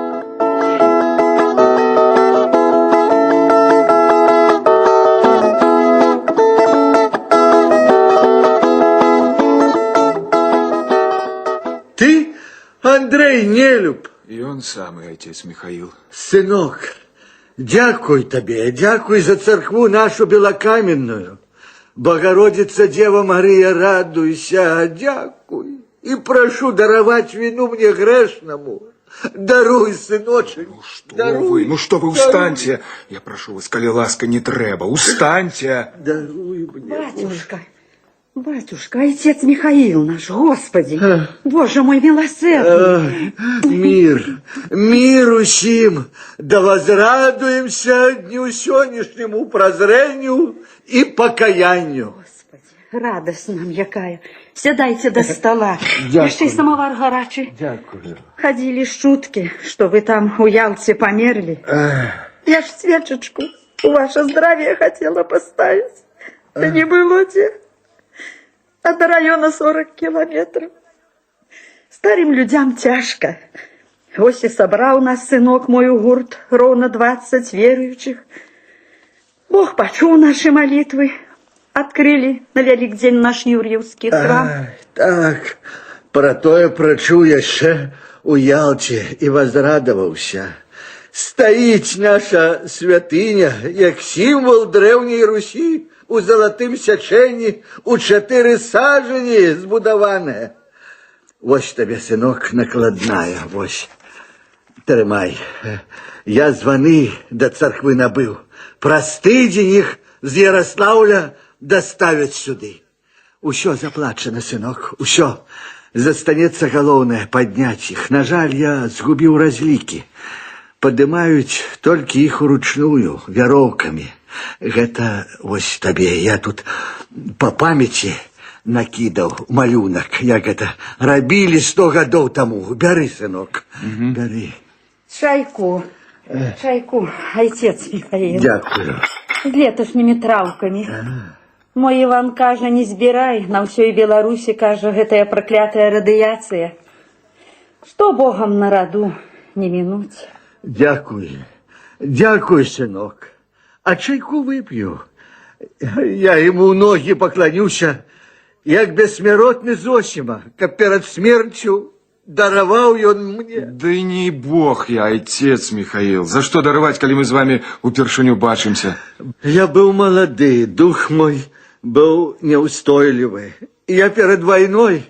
Ты, Андрей Нелюб, И он самый, отец Михаил. сынок, дякуй тебе, дякуй за церкву нашу белокаменную. Богородица Дева Мария, радуйся, дякуй. И прошу даровать вину мне грешному. Даруй, сыночек, даруй. Ну что вы, устаньте. Я прошу вас, коли ласка не треба, устаньте. Даруй мне. Батюшка, батюшка, отец Михаил наш, Господи, Боже мой милосердный. Мир усим, да возрадуемся дню сегодняшнему прозрению и покаянию. Господи, радость нам якая. Сядайте до стола. Дякую. Еще и самовар горячий. Дякую. Ходили шутки, что вы там у Ялте померли. Я ж свечечку у ваше здравие хотела поставить. Да не было те. А до района 40 километров. Старым людям тяжко. Ось и собрал нас сынок мой у гурт ровно 20 верующих. Бог почул наши молитвы. Открыли на Великдень наш Юрьевский храм. Так, про тое прачу яшчэ у Ялце і возрадаваўся. Стаіць наша святыня, як сімвал древней Русі, у залатым сячэнні, у 4 сажені збудаваная. Вось табе, сынок, накладная, вось. Трымай. Я званы да царквы набыў. Праз тыдзень іх з Ярослаўля доставяць сюды. Усё заплачено, сынок, усё. Застанецца галоўнае падняць іх. На жаль, я згубіў разлікі. Падымаюць толькі іх уручную, вяроўкамі. Гэта вось табе. Я тут па памяці накідаў малюнак, як гэта рабілі 100 гадоў таму. Бяры, сынок, бяры. Чайку, чайку, отец Михаил. Дякую. С леташнімі траўкамі. Мой Иван кажа, не збірай, на ўсёй Беларусі, кажа, гэтая праклятая радыяцыя. Што Богам на раду не мінуць. Дякую, дякую, сынок. А чайку вып'ю. Я ему ноги поклонюся, як бессмяротны Зосіма, каб перад смерцю дараваў ён мне. Да не бог я, отец Михаил. За что даровать, коли мы с вами упершыню бачимся? Я был молодый, дух мой был неустойлівы. Я перед войной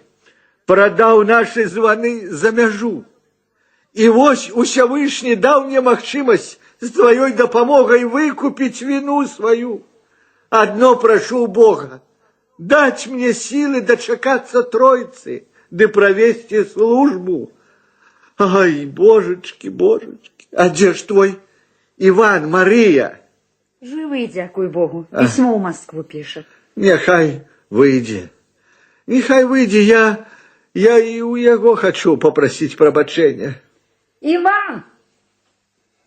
продал наши званы за мяжу. И вось Усявышні дал мне магчымасць с твоей дапамогай выкупить вину свою. Одно прошу Бога, дать мне силы дочекаться Троицы, да провести службу. Ай, божечки, божечки, а где ж твой Иван, Мария? Живы, дякуй Богу, письмо в Москву пишет. Нехай выйдзе. Нехай выйдзе, я и у яго хочу попросить прабачэння. Иван!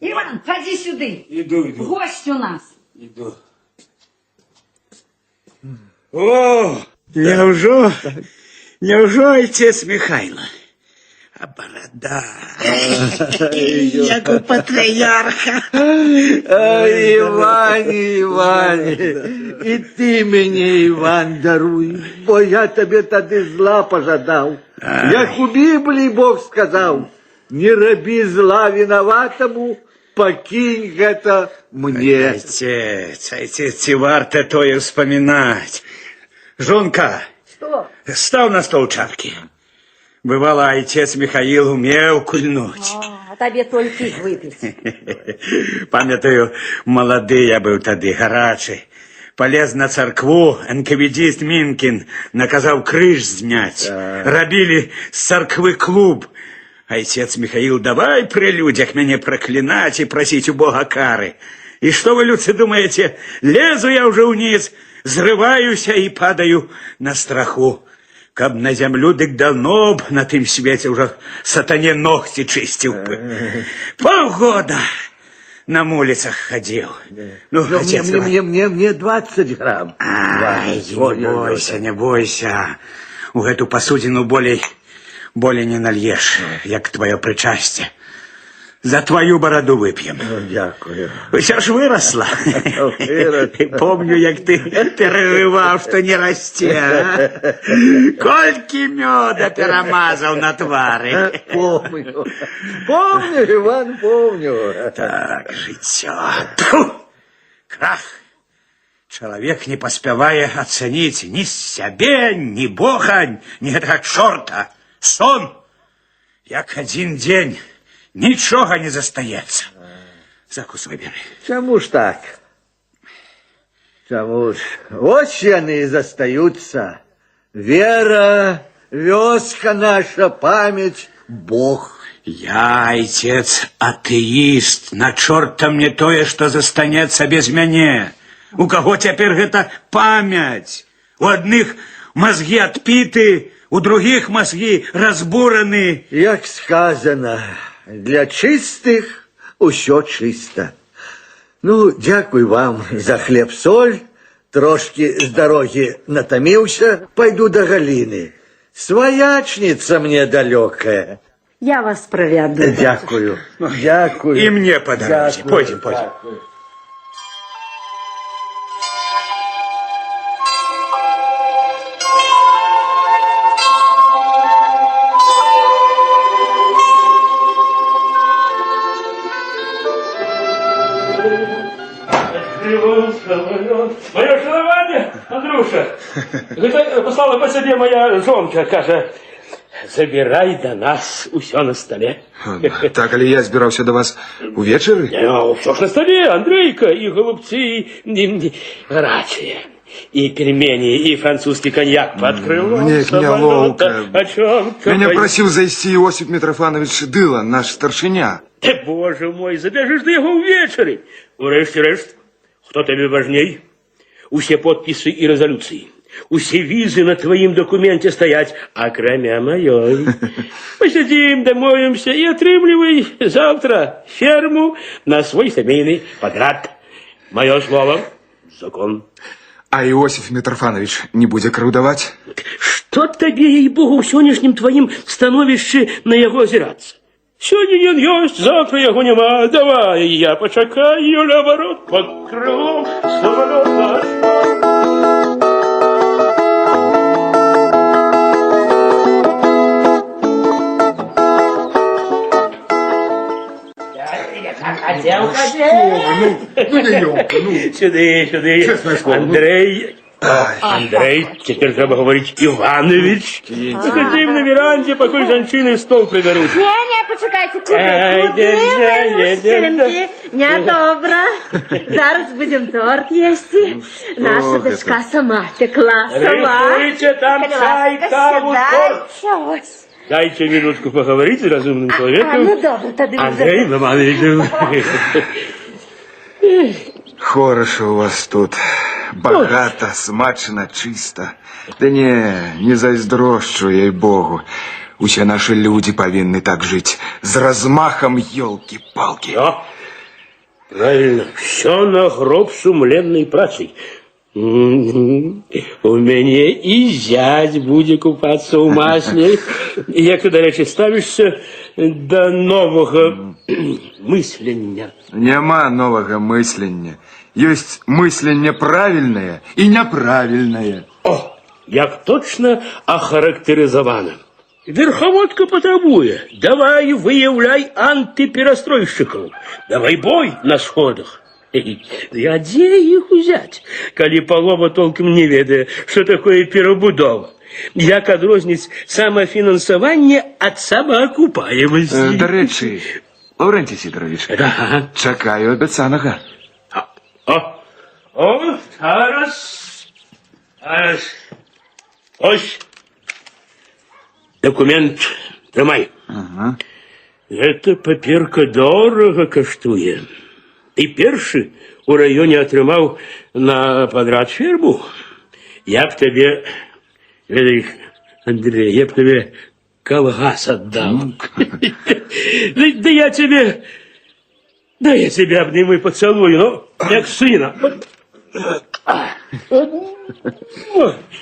Иван, ходи сюда. Иду. Гость у нас. Иду. О, неужо отец Михайло? А борода, як у патріарха. Ай, Иване, и ты мне, Иван, даруй, бо я тебе тады зла пожадал. Як у Библии Бог сказал, не раби зла виноватому, покинь это мне. Отец, ці варто тое вспоминать. Жонка, Что? став на стол чарки. Бывало, отец Михаил умел кульнуть. А тебе только их выпить. Памятаю, молодый я был тады, гарачий. Полез на царкву, НКВДист Минкин наказал крыш знять. Рабили с царквы клуб. Отец Михаил, давай при людях меня проклинать и просить у Бога кары. И что вы, люди, думаете, лезу я уже вниз, зрываюсь и падаю на страху. Каб на землю, дык давно б на тым свете уже сатане ногти чистил бы. Полгода на улицах ходил. Ну, отец, мне 20 грамм. Ай, не бойся. У эту посудину болей не нальешь, як твое причастие. За твою бороду выпьем. Дякую. Все ж выросла. Помню, як ты переживал, что не расте. Кольки меда перемазал на твари. Помню, Иван, помню. Так, життя. Крах. Человек не поспевая оценить ни себе, ни Бога, ни этого черта. Сон, як один день, нічого не застається. Закусуй, бери. Чому ж так? Чому ж? Ось яны і застаюцца. Вера, вёска наша, память, Бог. Я, отец, атеист. На чорта мне тое, что застанется без мяне. У кого теперь гэта память? У одних мозги отпиты, у других мозги разбураны. Як сказано, для чистых усё чисто. Ну, дякуй вам за хлеб-соль. Трошки с дороги натомился, пойду до Галины. Своячница мне далекая. Я вас проведу. Дякую. Дякую. И мне подарите. Пойдем. Моє шанування, Андрюша, гэта послала по себе моя жонка, каже, забирай до нас усё на столе. Так, але я збіраўся до вас увечары? Все ж на столе, Андрейка, и голубцы, и рацыя, и пельмени, и французский коньяк под крылом. Мне их неловко. О чем? Меня просил зайсці Иосиф Митрофанович Дыла, наш старшыня. Ты, боже мой, забяжешь ты его увечары. Урэшце рэшт, хто табе важней? Усе подписы и резолюции. Усе визы на твоим документе стоять, акрамя моей. Посидим, домоемся и отрымливай завтра ферму на свой семейный подряд. Мое слово — закон. А Иосиф Митрофанович не будзе крыўдаваць? Что тебе, ей-богу, в сегодняшнем твоим становішчы на яго озираться? Сегодня ён ёсць, завтра яго нема. Давай, я почакаю, наоборот, под крылом самолета. Сюда. Андрей. Андрей, теперь треба говорить Иванович. Сидим на веранде, покуль жанчины стол приберут. Не, почекайте, куди? Недобре. Зараз будем торт есть. Наша дочка сама пекла, сама. Рисуйте там чай, каву, торт. Дайте минутку поговорить с разумным человеком. Ну, добре, тоді Андрей Иванович. Хорошо у вас тут. Богато, смачно, чисто. Да не зайздрошчу, ей-богу. Усе наши люди повинны так жить. С размахом, елки-палки. Правильно. Все на гроб сумленной працей. У меня и зять будет купаться у масле. Як ты, до речі, ставишься до нового мыслення? Нема нового мыслення. Есть мыслення правильное и неправильное. О, як точно охарактеризовано. Верховодка потребує. Давай виявляй антиперестройщиков. Давай бой на сходах. А где их взять, коли полова толком не ведая, что такое перебудова? Як адрозніць самофинансование от самоокупаемости. До речі, Лаврентій Сидорович, чекаю обіцяного. Зараз. Ось. Документ тримай. Ага. Эта паперка дорого коштує. Ты першы у районе атрымаў на подряд ферму. Я б тебе, ведаеш, Андрей, я б тебе колгас отдал. Да я тебе обниму и поцелую, ну, як сына.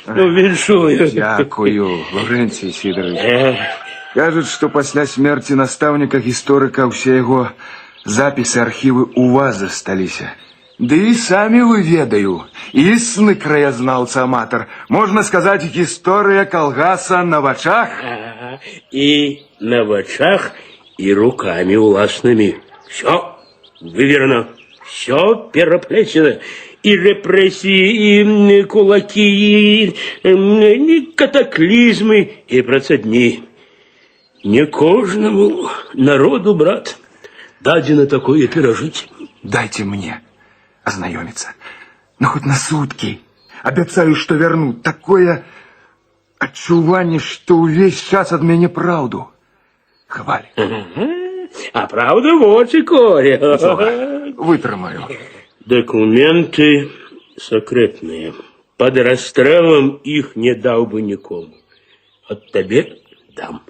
Ну, віншую. Дякую, Лаврентій Сидорович. Кажуть, што пасля смерти наставника гісторыка ўсе яго записи, архивы у вас засталіся. Да и сами вы ведаю, истинный краезнаўца-аматар. Можно сказать, история колгаса на вачах. И на вачах, и руками уласными. Все выверено, все переплечено. И репрессии, и кулаки, и катаклизмы, и процедни. Не кожному народу, брат, дадено такое пережить. Дайте мне ознакомиться. Но хоть на сутки. Обещаю, что верну. Такое отчувание, что увесь час от меня правду. Хваль. А правда вот и коре. Вытрымаю. Документы секретные. Под расстрелом их не дал бы никому. От тебе дам.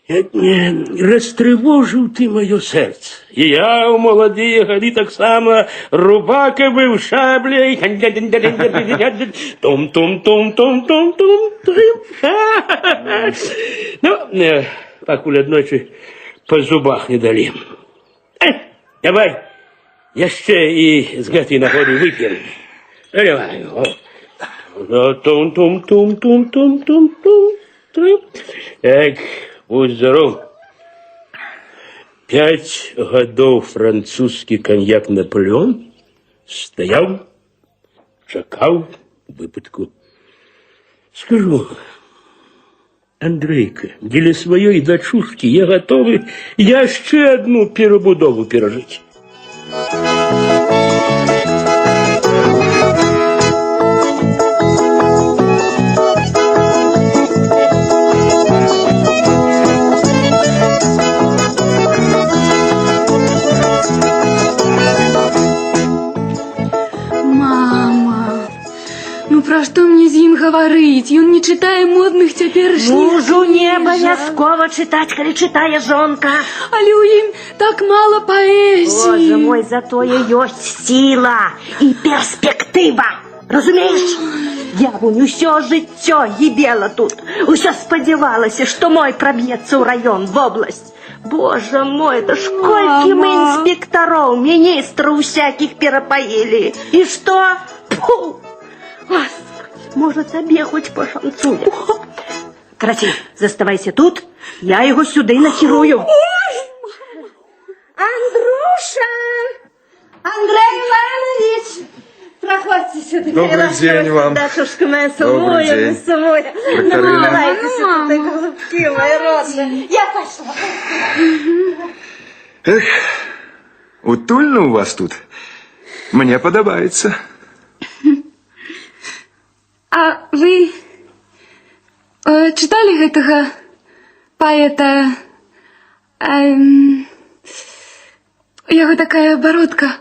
Растревожил ты мое сердце. И я у молодые годы так само рубака был шаблей. Том-том-том-том-том-том. Ну, покуль одночі по зубах не дали. Давай, еще и с гэтай нагоды выпьем. Давай. Том-том-том-том-том-том. Так, будь здоров. 5 годов французский коньяк «Наполеон» стоял, чекал выпадку. Скажу, Андрейка, для своей дочушки я готовы еще одну перебудову пережить. Мама, ну про што мне з ім гаварыць? Ён не чытае модных цяперашніх Мужу не кніжак. абавязкова чытаць, калі чытае жонка. Але ў ім так мала паэзіі. Боже мой, затое ёсць сіла і перспектыва. Разумееш? Я вунь усё жыццё гібела тут. Усё спадзявалася, што мой праб'ецца ў раён, в область. Боже мой, да ж колькі мы інспектароў, міністраў усякіх перапаілі. І што? Фу! Господи, можа табе хоць пашанцуе. Карацей, заставайся тут, я яго сюды накірую. Андрюша! Андрей Иванович! Проходите сюда. Добрый день вам. Дочушка моя Добрый день. самая. Тракторина. Наливайтесь, ты голубки мои родные. Я пошла. Эх, утульно у вас тут. Мне подобается. А вы читали гэтага паэта? Яго такая бородка.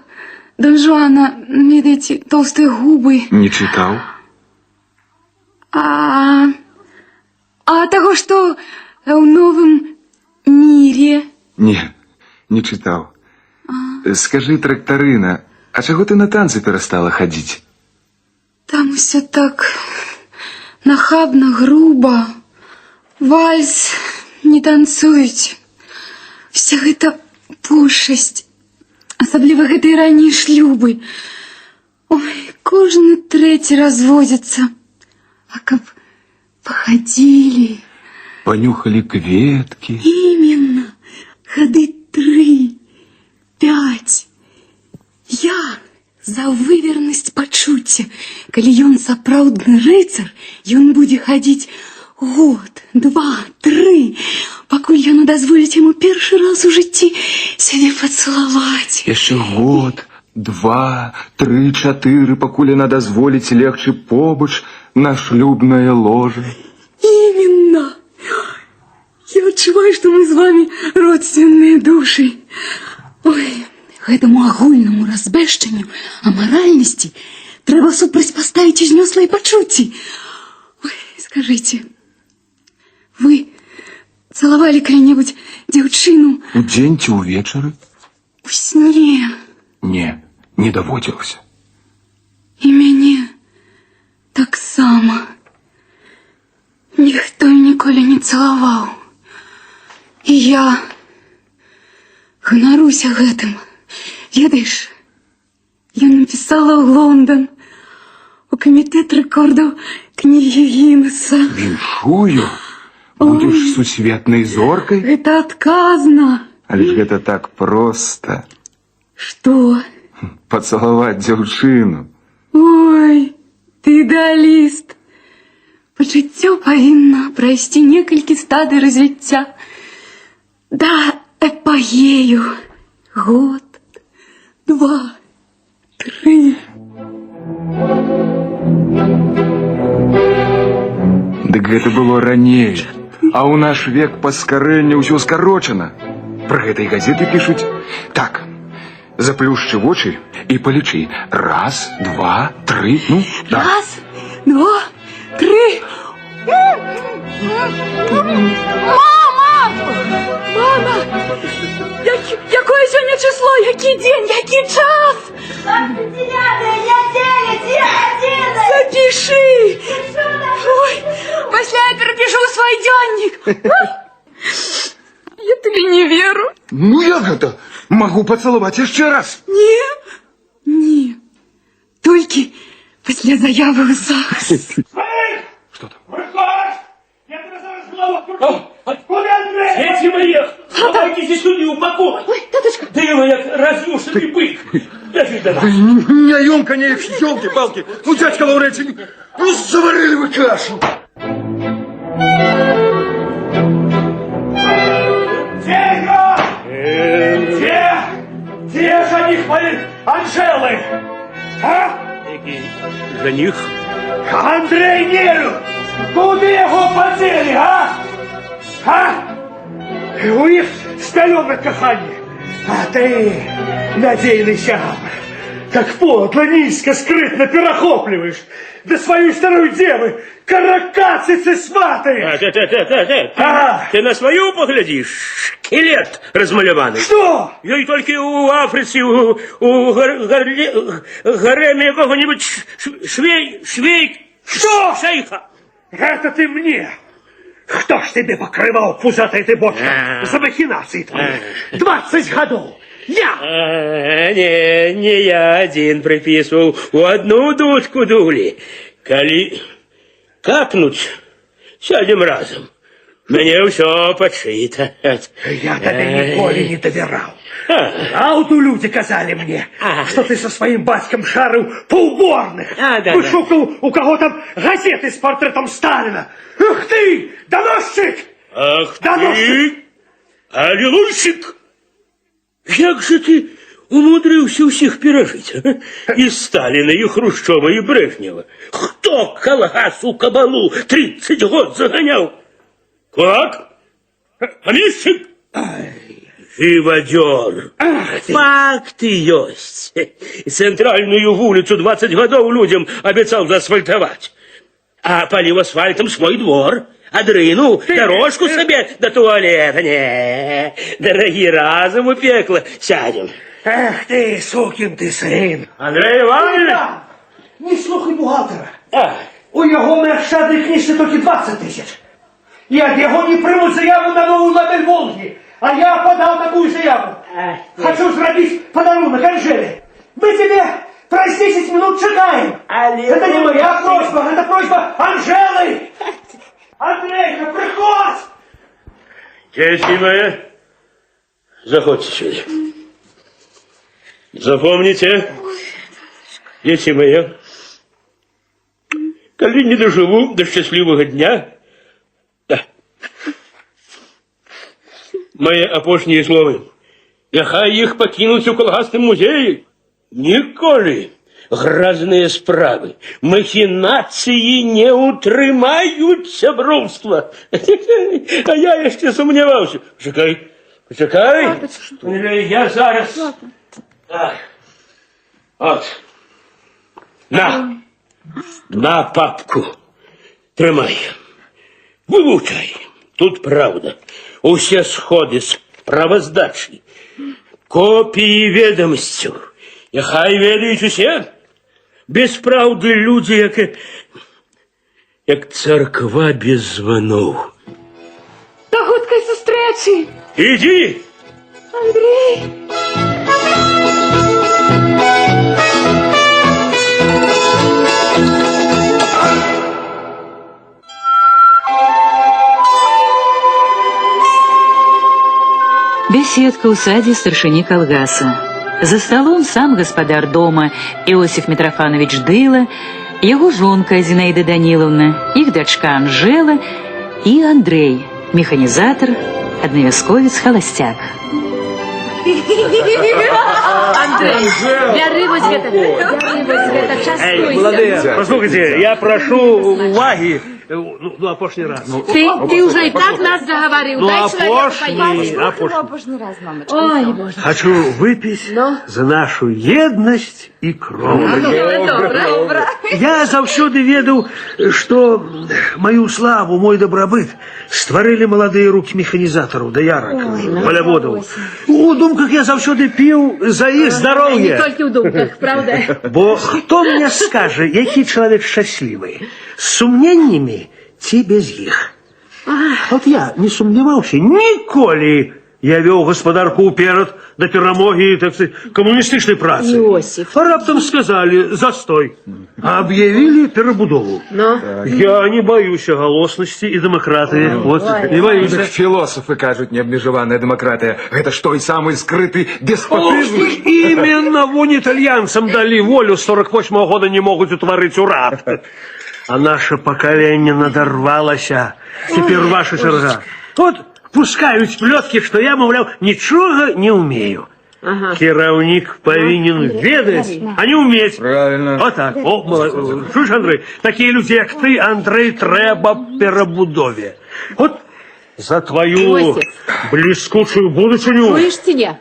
Дон Жуана, видите, толстые губы. Не читал. А того, что в новом мире. Не читал. Скажи, тракторина, а чего ты на танцы перестала ходить? Там все так нахабно, грубо. Вальс не танцують. Вся гэта пушасць. Асабліва гэтыя раннія шлюбы. Ой, кожны трэці разводзяцца. А каб пахадзілі. Понюхали кветки. Именно. Гады 3, 5. Я за вывернасць пачуцця. Калі ён сапраўдны рыцар, ён будзе хадзіць год, 2, 3, пакуль яно дазволіць яму першы раз у жыцці сябе пацалаваць. Еще год, 2, 3, 4, покуль она дозволить легче побач на шлюбное ложе. Именно. Я адчуваю, што мы з вами родственныя душы. Ой, гэтаму агульнаму разбэшчанню амаральнасці трэба супрацьпаставіць узнёслыя пачуцці. Ой, скажыце, вы цалавалі калі-небудзь дзяўчыну Удзень ці ўвечары? у сне? Не даводзілася. І мяне таксама ніхто ніколі не цалаваў. І я ганаруся гэтым. Ведаеш, я напісала ў Лондон у камітэт рэкордаў кнігі Гіннеса. Віншую? Будешь сусветной зоркой? Гэта адказна. Але ж гэта так проста. Што? Пацалаваць дзяўчыну. Ой, ты ідэаліст. Пачуццё павінна прайсці некалькі стадый развіцця. Да эпагею. Год, 2, 3. Дык гэта было раней. А ў наш век паскарэння ўсё скарочана. Пра гэта і газеты пішуць. Так, заплюшчы вочы і палічы. 1, 2, 3, ну, так. 1, 2, 3. Мама! Мама! Якое сёння число? Які дзень? Які час? 29 неделя, 11. Запиши! Ой, пасля я перапишу ў свой дзённік. Я тебе не веру. Ну як гэта? Магу пацалаваць яшчэ раз. Не. Толькі пасля заявы ў захаст. Что там? Выходь! Я тебе зараз голову кручу! Откуда, Андрей? Дети мои! Давайте сюда упаковать! Ой, таточка! Ты его як разъюшенный бык! Даже до нас! Не ёмкане, ёлки-палки. Ну, дядька Лаврентий, ну заварили вы кашу. за них. Андрей Неру! Куди його подели, а? А? У них скаленное кохание. А ты, надейный сябр, так подло, низко, скрытно перехопливаешь. Да свою старую деву каракацицы сватаешь. Ты на свою поглядишь? Шкелет размалеванный. Что? Я и только у Африцы, у гареме какого-нибудь Что? шейха. Это ты мне. Кто ж тебе покрывал, пузатая ты бочка, за махинации твои? 20 годов. Я! Не я один приписывал, у одну дудку дули. Коли капнуть, сядем разом. Мне все подшито. Я тебе николи не доверял. Правду люди казали мне, что ты со своим батьком шарил по уборных. Вышукал у кого там газеты с портретом Сталина. Ах ты, доносчик! Ах Доносчик! ты, аллилуйщик! Як же ты умудрился всех пережить? И Сталина, и Хрущева, и Брежнева. Кто колгасу кабалу 30 год загонял? Кулак? Помещик? Живодер. Факты есть. Центральную улицу 20 годов людям обещал заасфальтовать. А полив асфальтом свой двор. А дрыну, дорожку себе до туалета. Не, дорогие, разом у пекла сядем. Эх ты, сукин ты сын. Андрей Иванович! Не слухай бухгалтера. У його на ощадній книжці тільки 20 тисяч. І від його не приймуть заяву на нову модель Волги. А я подав такую заяву. Хочу зробить подарунок Анжеле. Мы тебе про 10 минут чекаем. Это не моя просьба, это просьба Анжелы. Андрейка, приходь! Дети мои, заходите сюда. Запомните, дети мои, коли не доживу до счастливого дня, мои опошние словы, нехай их покинуть у колгасным музее, ніколи грозные справы, махинации не утрымают сябровства. А я еще сомневался. Почекай. Я зараз. От. На папку. Тримай. Вивчай. Тут правда. Усе сходи з правоздачі. Копії відомостей. Нехай ведають усе. Без правди люди, як церква без звонов. До хуткої зустрічі! Иди! Андрій! Беседка ў садзе старшыні калгаса. За столом сам гаспадар дома Иосиф Митрофанович Дыла, его жонка Зинаида Даниловна, их дочка Анжела и Андрей, механизатор, одновязковец-холостяк. Андрей, для рыбы света частуйся. Молодые, послушайте, я прошу уваги. Ну, опошний раз. Ты уже и так нас заговорил. Дай опошний раз, мамочка. Ой, Боже. Хочу выпить за нашу едность и кровь. Добре. Я завсёды ведал, что мою славу, мой добробыт створили молодые руки механизаторов, доярок, полеводов. У думках я завсёды пил за их здоровье. Не только у думках, правда? Бо хто мне скаже, який чоловік щасливий? З сумненнями ці без їх. От я не сумнівався ніколи. Я вел господарку уперед до перемоги, так сказать, коммунистичной працы. Иосиф. А раптом сказали застой. А объявили перебудову. Я не боюсь голосности и демократии. Вот, не боюсь. Философы кажут, необмежеванная демократия. Это что, и самый скрытый деспотизм? Именно вон итальянцам дали волю, с 48-го года не могут утворить урад. А наше поколение надорвалося. Теперь ваша черга. Вот пускают плетки, что я, мовляв, ничего не умею. Кіраўнік павінен ведаць, а не ўмець. Правильно. Вот так. О, молодец. Чуешь, Андрей, такие люди, як ты, Андрей, трэба перабудове. Вот за твою бліскучую будучыню,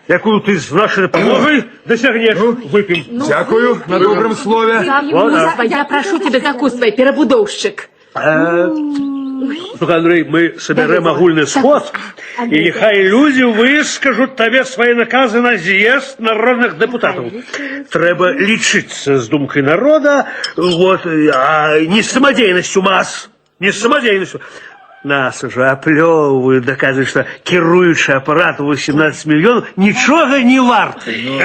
якую ты з нашай дапамогай дасягнеш. Вып'ем. Дякую на добрым слове. Я прошу тебя, закусывай, перебудовщик. Слухай, Андрей, мы соберем агульный сход, и нехай люди выскажут тебе свои наказы на з'езд народных депутатов. Трэба лічыцца з думкой народа, вот, а не с самодеятельностью масс, не с самодеятельностью. Нас уже оплевывают, доказывают, что кируючий аппарат 18 миллионов ничего не варты.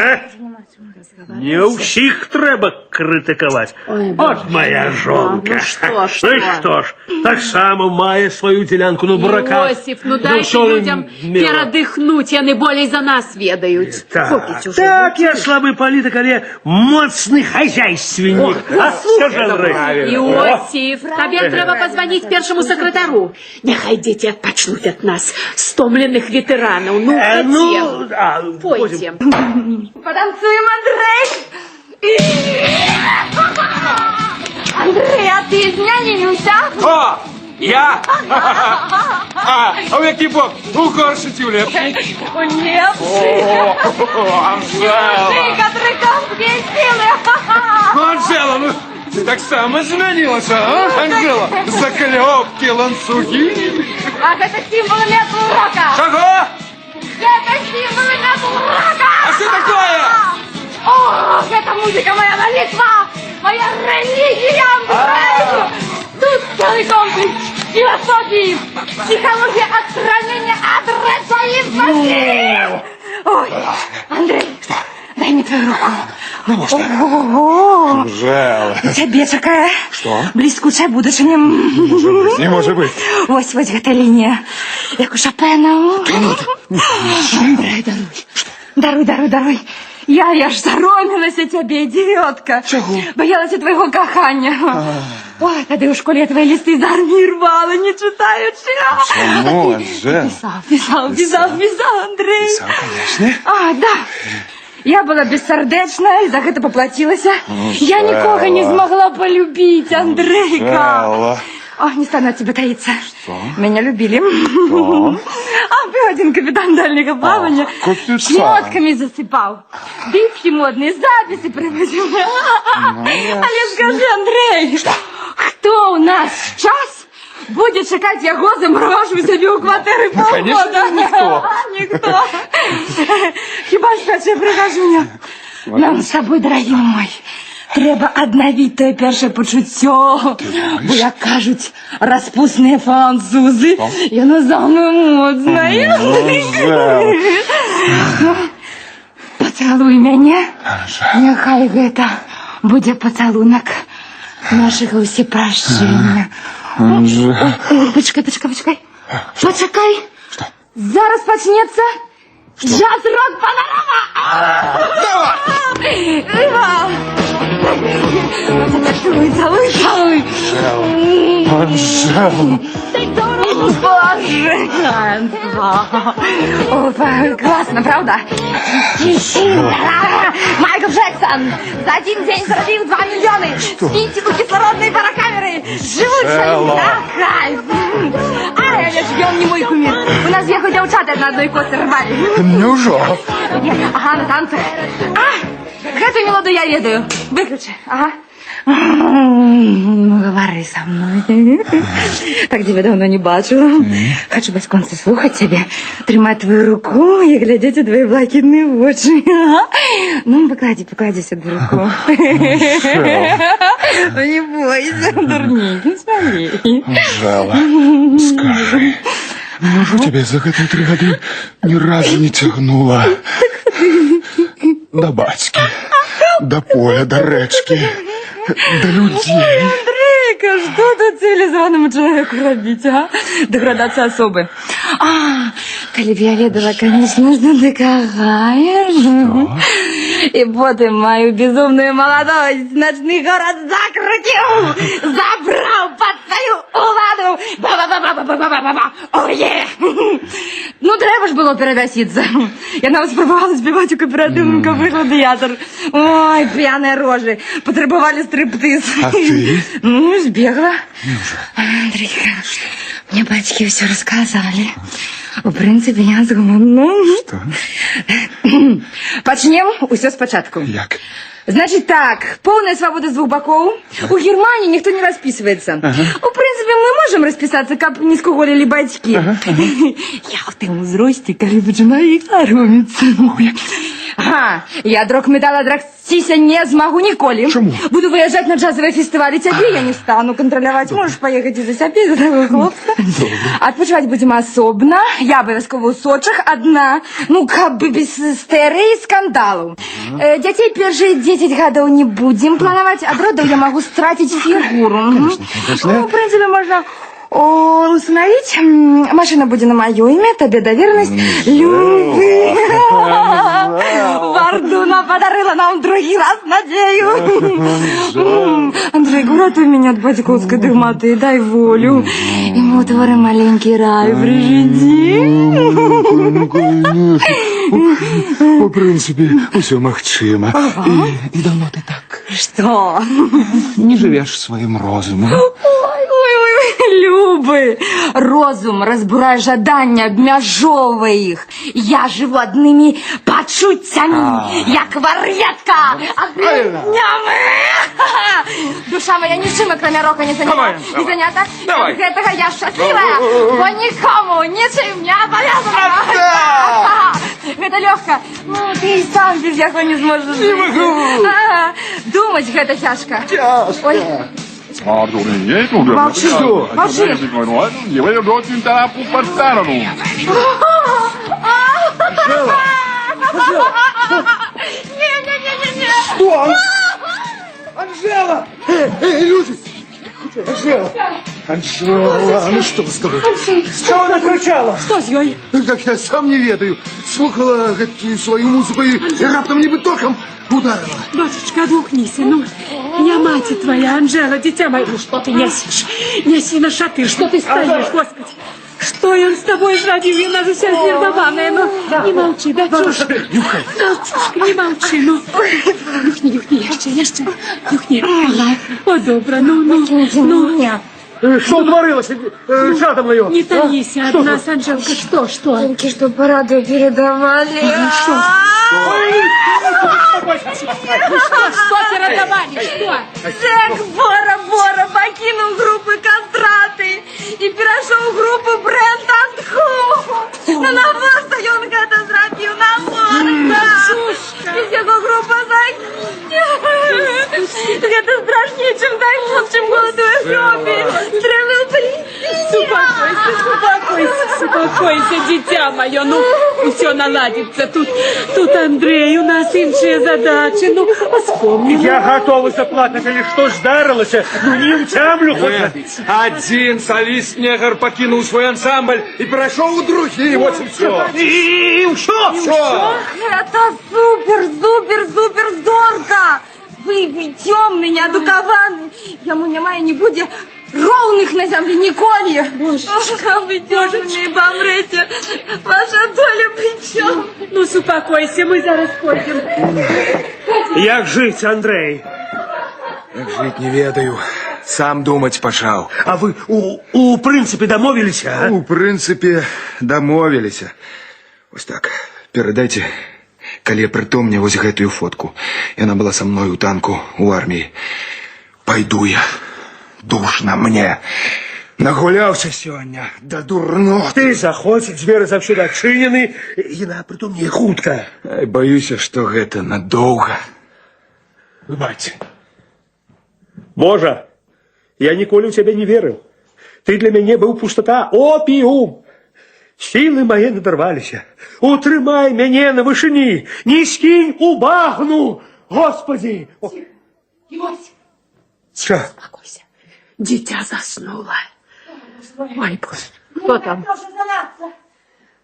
Не ўсіх трэба крытыкаваць. От моя жонка. Ну што ж, так само мае сваю дзелянку на бураках. Иосиф, ну дайте людям перадыхнуть, яны болей за нас ведают. Так, я слабый политик, але моцны хозяйственник. Скажи, Андрей. Иосиф, тебе трэба позвонить першему секретару. Нехай дети отпочнут от нас, стомленных ветеранов. Ну, хотел. Пойте. Потанцуем, Андрей! Андрей, а ты изменился? О, я? А у який бок? У горші тюлеп. О, нет, Жика, трикамские силы! Анжела, ну ти так само змінилася, а, Анжела? Заклепки, ланцюги. Ах, это символы метра урока! Чого? Это символы метра урока! А що такое? О, это музыка, моя молитва! Моя религия, Андрей! Тут целый комплекс философии, психология отстранения от рационализма. Ой, Андрей, дай мне твою руку. Ну, может, Ого! Анжела. Тебе такая блискучая будучыня. Не может быть. Ось гэта лінія, як у Шопена. Андрей, даруй. Я ж соромилася тебе, идиотка. Чего? Боялась твоего кохання. Ой, тады у школе твои листы из армии рвала, не читаючи. Чому, Анжела? Писал, Андрей. Писал, конечно. А, да. Я была бессердечна и за гэта поплатилась. Я никого не смогла полюбить, Андрейка. О, не стану от тебя таиться. Что? Меня любили. А вы один капитан дальнего плавания шмотками засыпал. Битки модные, записи приводил. А я скажи, Андрей, кто у нас сейчас будет чекать яго заморожу себе у квартиры полгода? Конечно, Никто. Хіба что я прихожу. Нам с тобой, дорогий мой, треба аднавіць тое першае пачуццё. Бо, як кажуць, распусныя французы, яно самае моцнае. Пацалуй мяне. Няхай гэта будзе пацалунак нашага ўсепрашчэння. Пачакай. Зараз пачнецца джаз-рок панорама. Целуй. Анжела. Классно, правда? Майкл Джексон за один день заробил 2 миллиона. Скиньте у кислородной парокамеры. Живут шалим, да? Кайф. Ай, але ж ён не мой кумир. У нас ехал дзяўчаты на одной косе рвали. Неужо? Ага, на танцах. Гэтую мелодию я ведаю. Выключи. Ага. Говори со мной. Так тебя давно не бачила. Хочу бацьконцы слухать тебе, трымаць твою руку и глядеть у твои блакитные очи. Ну, поклади сюда руку. Не бойся, дурник, не смотри. Анжела, скажи, можу тебе за гэтыя 3 гады ни разу не цягнула до бацькі, до поля, до рэчкі, до людей. Андрейка, что тут цивилизованному человеку робить, а? Деградация особы. Коли б я ведала, конечно, что ты какая. И потом мою безумную молодость ночный город закрутил, забрал под свою уладу. Ба-ба-ба-ба-ба-ба-ба-ба. Ой, Ну, треба ж було перевеситься. Я навіть спробувала співати у кооперативному кафе «Гладіатор». Ой, п'яні рожі. Потребували стриптиз. А ты? Ну, сбегла. Андрейка, мне батьки все рассказали. В принципе, я згодна. Что? Почнем усе спочатку. Як? Значит так, полная свобода с двух боков. У Германии никто не расписывается. В принципе, мы можем расписаться, как не скуголили батьки. Я в тем узросте, коли починаю соромиться. Ага, я дрог-металла драгцися не змогу ніколи. Чому? Буду виїжджати на джазові фестивалі, тебе я не стану контролювати. Можеш поїхати і за себе, за такого хлопця. Відпочивати будемо особно. Я обов'язково у Сочах одна. Ну, как бы без истерии и скандалов. Детей первые 10 годов не будем плановать. От родов я могу стратить фигуру. Конечно. Ну, в принципе, можно установить. Машина будет на мое имя, тебе доверенность. Любы. Вардуна подарила нам другий раз, надею. Андрей, уратуй меня от батьковской дыхмоты, дай волю. И мы утворим маленький рай в житті. У принципе, все магчимо. И давно ты так Что? не живешь своим розумом. Люби, розум розбирає жадання, обмяжовує їх. Я живу одними почуттями, як вар'ятка, одними днями. Душа моя нічим, кроме рока, не занята. Не занята. От этого я щаслива, бо нікому нічим не обов'язана. Гэта легко. Ну, ты и сам без яго не зможешь. Не могу. Думать гэта тяжко. Ой. Молчи. Молчи. Не-не-не-не-не. Что? Анжела! Эй, люди! Анжела! Анжела, ну что с тобой? Что она кричала? Что с ёй? Так я сам не ведаю. Слухала свою музыку и раптом нібы током ударила. Дочечка, оглухнися, ну. Я мать твоя, Анжела, дитя мое. Ну что ты несешь? Неси на шатырь, что ты стоишь, Господи? Что он с тобой сравнил? Она же вся нервованная, ну. Не молчи, дочушка. Дочушка, не молчи, ну. Юхни, еще. Юхни. О, добро, ну. Что утворилось? Что там ее? Не томись от нас, Анжелка, что? Только что по радио передавали. Что передавали? Что? Джек Бора покинул группу Кастраты и перешел в группу Бренд and Who. На набор он это зробил, набор, да. И всего группа загинет. Это страшнее, чем таймон, чем голод в Эфиопии. Стрелы Успокойся, дитя мое, ну, все наладится. Тут, Андрей, у нас іншие задачи, ну, вспомни. Я готова заплатить, или что ж дарилося? Ну, не утямлю. Один солист-негр покинул свой ансамбль и перешел в другие. Вот и все. И что? Это супер здорко. Вы темный, неадукованный. Яму немає не буде ровних на землі ніколи. Боже, ви темні, помрете. Ваша доля причем. Ну, успокойся, мы зараз ходим. Як жить, Андрей? Как жить не ведаю. Сам думать пожал. А вы у принципе домовились, а? У принципе, домовились. Ось так, передайте калі притомне вось гэтую фотку. Яна была со мной у танку у армии. Пойду я. Душно мне. Нагулялся сегодня до дурноты. Ты заходь, двери завсюди адчинены, яна притомнее хутка. Боюсь, что гэта надолго. Бать. Боже, я ніколи в тебя не верил. Ты для меня был пустота, опиум. Силы мои надорвалися. Утрымай мяне на вышыні, не скинь у багну, Господи. Ивась, Что? успокойся. Дитя заснуло. Ой, Боже. Кто там?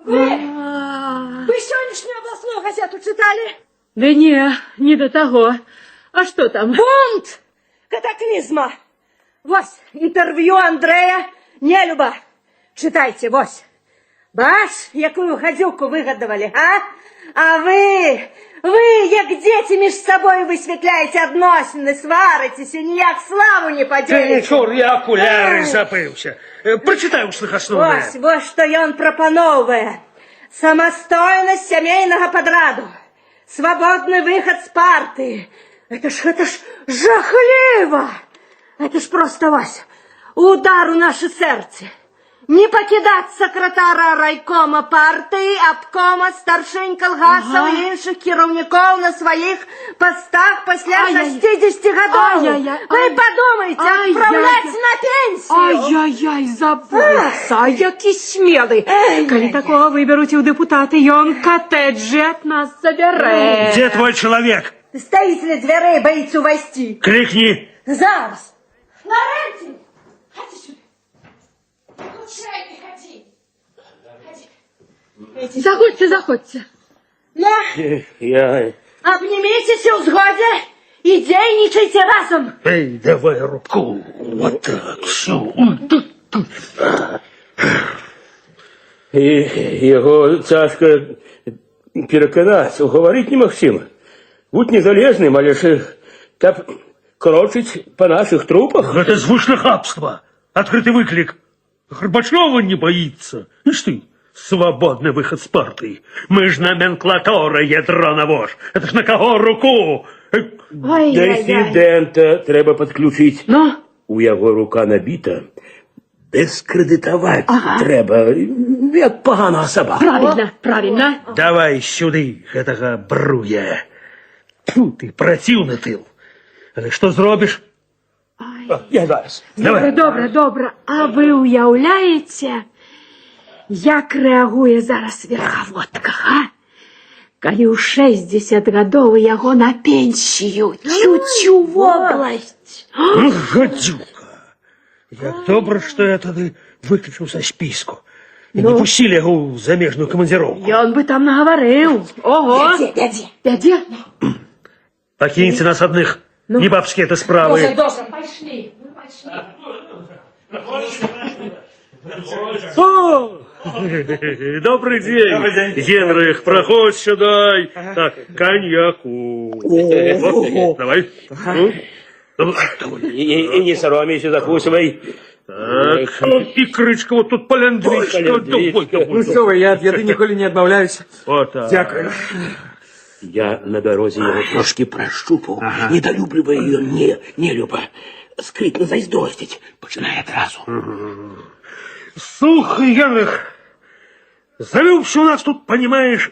Вы сегодняшнюю областную газету читали? Да не до того. А что там? Бунт! Катаклизма! Вось, интервью Андрея Нелюба. Читайте, вось. Бач, якую гадюку выгадывали, а? А вы, як дети между собой высветляете адносины, сваритесь и ніяк славу не Ты поделите. чур, я окуляры забыўся. Прочитай услых основное. Вот что ён прапановывае. Самостойность семейного подраду. Свободный выход с парты. Это ж жахливо. Это ж просто, Вася, удар у наше сердце. Не покидать секретара райкома партии, обкома, старшинь колгасов и інших кіраўнікоў на своих постах после 60 годов. Вы подумайте, отправлять на пенсию. Ай-яй-яй, забылся, а які смелый. Коли такого выберут у депутаты, ён коттеджи от нас забере. Где твой человек? Стоит ли дверей, боится увести? Крикни. Зараз. Лаврентий, ходи сюда. Лучше не ходи. Заходьте. Ну, Я... обнимитесь и узгоде и дейничайте разом. Эй, давай руку. Вот так, все. Його цяжко переконати, уговорити немагчыма. Будь незалежным, але ж каб крочить по наших трупах. Это звышнахабство. Открытый выклик. Горбачева не боится. Ишь ты, свободный выход с партии. Мы ж номенклатура, ядро навож. Это ж на кого руку? Дисидента треба подключить. Ну? У яго рука набита. Дискредитовать треба, як поганого собаку. Правильно. Давай сюди этого бруя. Тьфу, ты противный тыл. Але что зробишь? Я зараз. Давай. Добре. А ви уявляєте, як реагує зараз верховодка, а? Коли у 60 годов яго на пенсію, тю-тю в область. Ну, гадюка. Як добре, что я тады выключил со списку. И не пустили его в замежную командировку. Ён бы там наговорил. Ого. Дядя. Покиньте нас одних. Не бабские это справы. Пошли. О! Добрый день, Генрих, проходь сюда. Так, коньяку. Вот, давай. И не соромейся, закусывай. Так, и крышка вот тут поляндричка. Ну что вы, я от еды ніколи не відмовляюсь. Вот так. Дякую. Я на дорозі його трошки прощупав. Недолюблював її нелюба. Скритно зайздостить. Починає одразу. Слухай, Генрих, завелся у нас тут, понимаешь,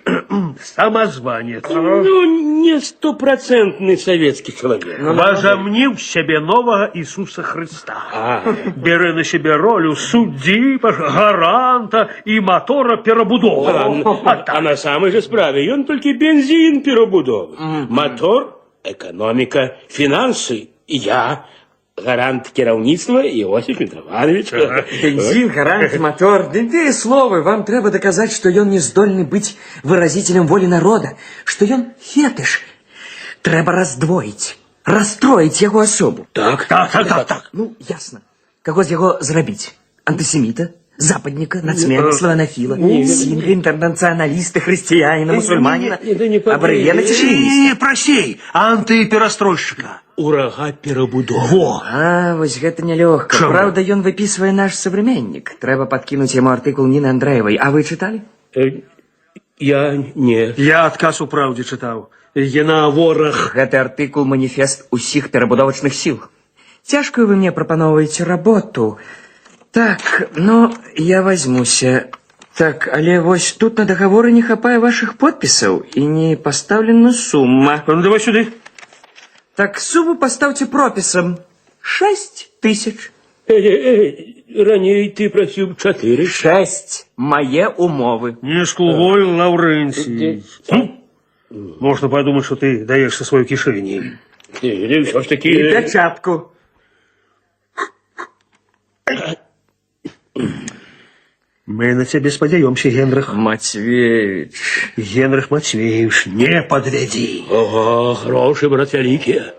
самозванец. Ну, не стопроцентный советский человек. Возомнил в себе нового Иисуса Христа. Бери на себе роль судді, гаранта и мотора перебудови. А на самой же справе он только бензин перебудови. Мотор, экономика, финансы и я. Гарант кіраўніцтва Иосиф Митрофанович. Бензин, гарант, мотор. Ды словы, вам трэба доказать, что ён не здольны быть выразителем воли народа, что ён фетыш. Трэба раздвоить, расстроить яго особу. Так. Ну, ясно. Каго з яго зрабіць? Антисеміта? Западника, нацмена, славянофила, синга, интернационалиста, христианина, мусульманина, аборигена, чечевиста. Не, простей, антиперестройщика. Урага перебудову. А, вось гэта нелёгка. Правда, ён выпісвае наш современник. Трэба подкинуть ему артыкул Нины Андреевой. А вы читали? Я не. Я адказ у праўдзе чытаў. Яна вораг. Гэты артыкул маніфест усіх перабудовачных сіл. Цяжкую вы мне прапановваеце работу. Так, ну, я возьмуся. Так, але вось тут на договоры не хапае ваших подпісаў і не пастаўлена сума. Ну, давай сюды. Так, сумму поставьте прописом. 6000. Раней ты просил 4. 6. Мои умовы. Не скулвой, Лаврентий. Можно подумать, что ты даешь со своей кишени. Или все ж таки... И печатку. Мы на тебе спадзяёмся, Генрих. Матвеевич. Генрих Матвеевич, не подведи. Ого, гроши, брат великие.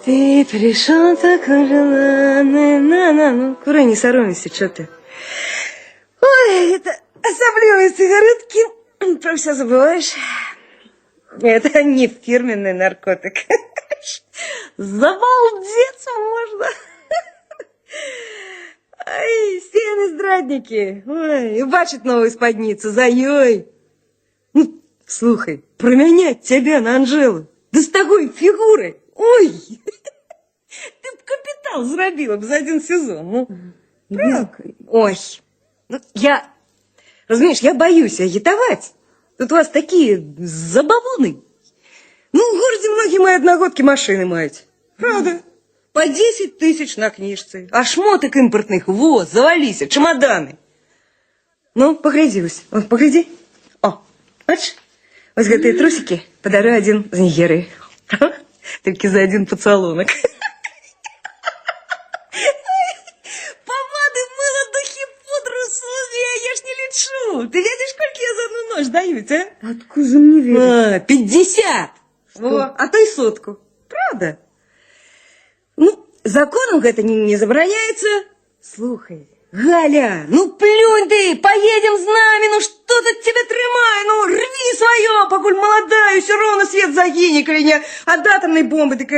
Ты пришел такой желанный, ну, курай, не соромайся, что ты. Ой, это особливые сигаретки, про все забываешь. Это не фирменный наркотик. Забалдеться можно. Ай, стены здрадники. Ой, и бачить новую спадницу, за-ой. Ну, слухай, променять тебя на Анжелу, да с такой фигурой. Ой, ты б капитал зробила б за один сезон, ну. Правда? Ой, ну, я, разумеешь, я боюсь агитовать. Тут у вас такие забавуны. Ну, в городе многие мои одногодки машины мають. Правда? По 10 тысяч на книжцы. А шмоток импортных, вот, завалися, чемоданы. Ну, погляди, ось, погляди. О, бачиш? Ось гэтыя трусики подарю один з Нигерии. Только за один поцелунок. Помады, мыло, духи, пудру, слушай, я ж не лечу. Ты видишь, сколько я за одну ночь дают, а? Откуда мне верить? 50. Во, а то и сотку. Правда? Ну, законом это не забороняется. Слухай, Галя, ну плюнь ты, поедем с нами, ну что тут тебя трымай, ну рви свое, покуль молодая, все равно свет загинет, коли не от атомной бомбы, так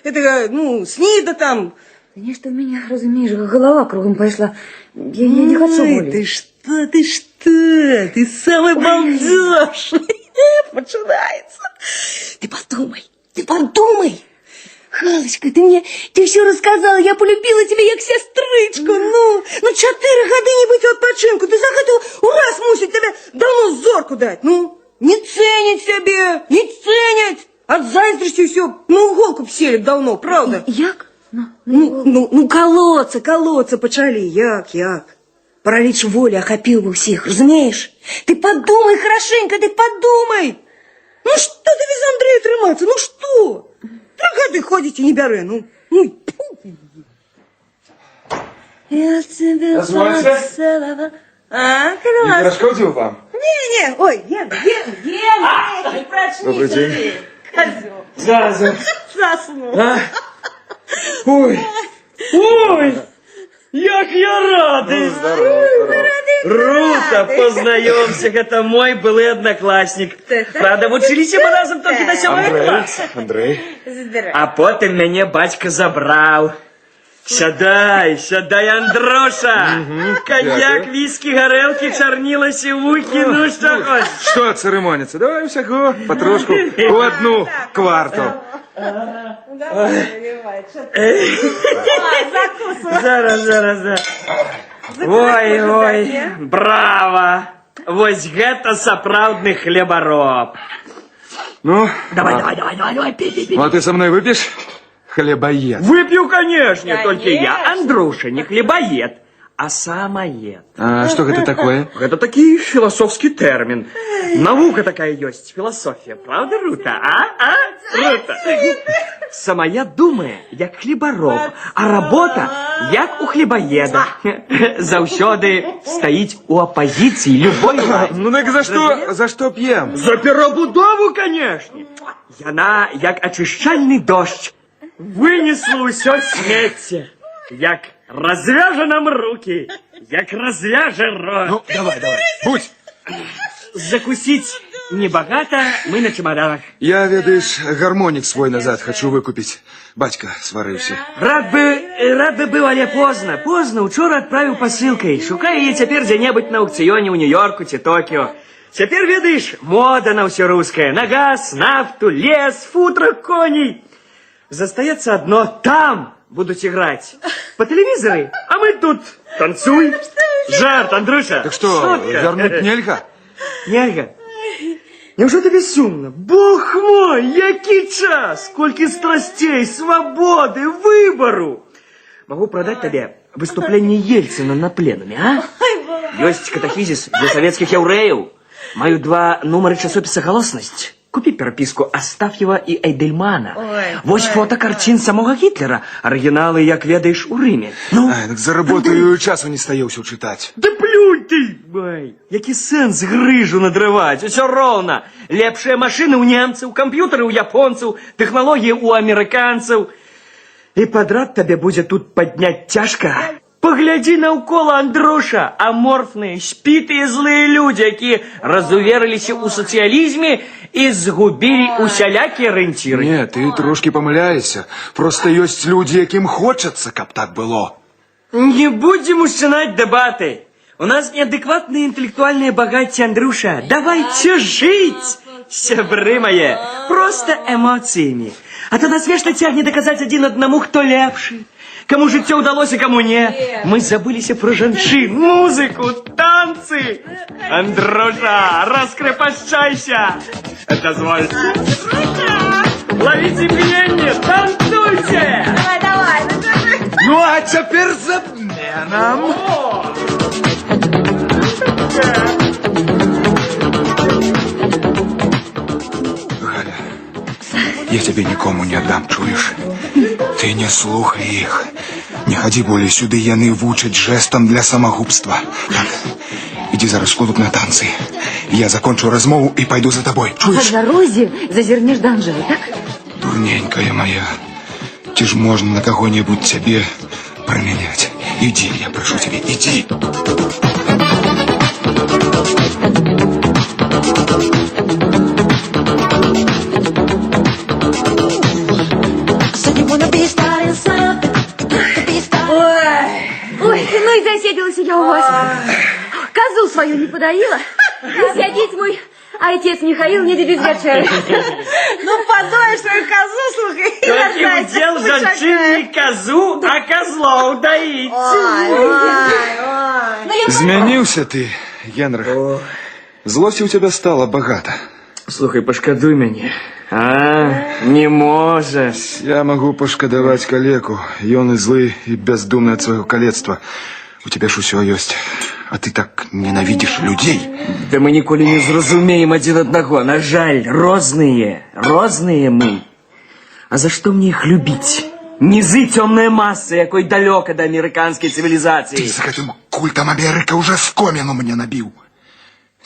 это, ну, СНИДа там. Конечно, у меня, разумеешь, голова кругом пошла. Я не хочу более. Ты самый балдеж. Начинается. Ты подумай. Галочка, ты все рассказала, я полюбила тебя як сестричку, ну 4 года не быть відпочинку, ти захотів ураз мусить тебе давно зорку дать, ну, не ценить себе, не ценить, от зайздрости все, на уголку б сели давно, правда? Як? Ну, колоться почали, як? Паралич воли охопил бы всех, разумеешь? Ты подумай хорошенько, ты подумай! Ну что ты без Андрея триматься, ну что? 3 года ходите, не бяры, ну. Я тебя поцеловала. А, класс. Не перешкодил вам? Не, ой, Ген, не прочни. Добрый день. Козел. Заснул. Ой, як я радий. Рута, познаемся, это мой былый одноклассник. Правда, вучились мы разом только до 7 класса. Андрей. А потом меня батька забрал. Сядай, Андроша. Коньяк, виски, горелки, чорнила, сивухи, ну что хочешь. Что церемониться? Давай всяко потрошку в одну кварту. Зараз. Ой, браво. Вось гэта сапраўдны хлебароб. Ну, Давай, пей. ну а ты со мной выпьешь? Хлебоед. Выпью, конечно, только я, Андруша, не хлебоед, а самоед. А что это такое? Это такой философский термин. Наука такая есть, философия. Правда, Рута? Рута? Самоед думае, як хлебороб, а работа, як у хлебоеда. Заўсёды стаіць у оппозиции любой власти. Ну так за что пьем? За перабудову, конечно. Яна, як очищальный дождь, вынесла ўсё смецце. Як развяжа нам руки, як развяжа рот. Ну, давай, будь. Закусить небогато, мы на чемоданах. Я, ведаешь, гармоник свой назад хочу выкупить. Батька сварыўся. Рад бы был, але поздно. Учора отправил посылкой. Шукаю ее теперь где-нибудь на аукционе у Нью-Йорку, Токио. Теперь, ведаешь, мода на все русское. На газ, нафту, лес, футро, коней. Застается одно, там будут играть по телевизору, а мы тут танцуй. Жарт, Андруша. Так что, вернуть нельзя? Нельзя. Неужели тебе сумно? Бог мой, який час, сколько страстей, свободы, выбору. Могу продать тебе выступление Ельцина на пленуме, а? Есть катахизис для советских евреев. Маю 2 номера часописа «Голосность». Купи переписку Астафьева и Эйдельмана. Вось фото картин самого Гитлера. Оригиналы, як ведаешь, у Риме. Ну, так заработаю, часу не стаёўся читать. Да плюнь ты! Бай, які сенс грыжу надрывать? Все ровно. Лепшие машины у немцев, компьютеры у японцев, технологии у американцев. И подрад тебе будет тут поднять тяжко. Погляди навколо, Андруша, аморфные, спитые злые люди, які разуверились у соціалізмі і згубили усялякі ориентиры. Не, ты трошки помиляешься. Просто есть люди, яким хочется, каб так было. Не будем ушинать дебаты. У нас неадекватные интеллектуальные богатья, Андруша. Давайте жить, сябры мои, просто эмоциями. А то нас вечно тягнет доказать один одному, кто лепший. Кому жыццё удалось, а кому не. Мы забылись про жанчын, музыку, танцы. Андруша, раскрепощайся. Дозвольте. Ловите пьяни, танцуйте. Давай, давай. Ну, а теперь за обменом. Галя, я тебе никому не отдам, чуешь? Ты не слухай их. Не ходи более сюда, яны вучать жестом для самогубства. Так, иди зараз в клуб на танцы. Я закончу размову и пойду за тобой, чуешь? По дорозе зазирнешь до Анжелы, так? Дурненькая моя, ти ж можно на кого-нибудь тебе променять. Иди, я прошу тебя, иди. Ой, ну и засиделась я у вас. Козу свою не подоила. И сядеть мой отец Михаил не без вечера. Ну, подоишь свою козу, слухай, и Каким дел жанчын не козу, а козлов доить. Змянился ты, Генрих. Злости у тебя стало богато. Слухай, пошкадуй мяне. А, не можешь. Я могу пошкадовать калеку. Ён и злый, и бездумный от своего калецтва. У тебя ж усё ёсць. А ты так ненавидишь людей. Да мы ніколі не зразумеем один одного. На жаль, розныя мы. А за что мне их любить? Низы темная масса, якой далёка до американской цивилизации. Ты с этим культом Америка уже скомину мне набил.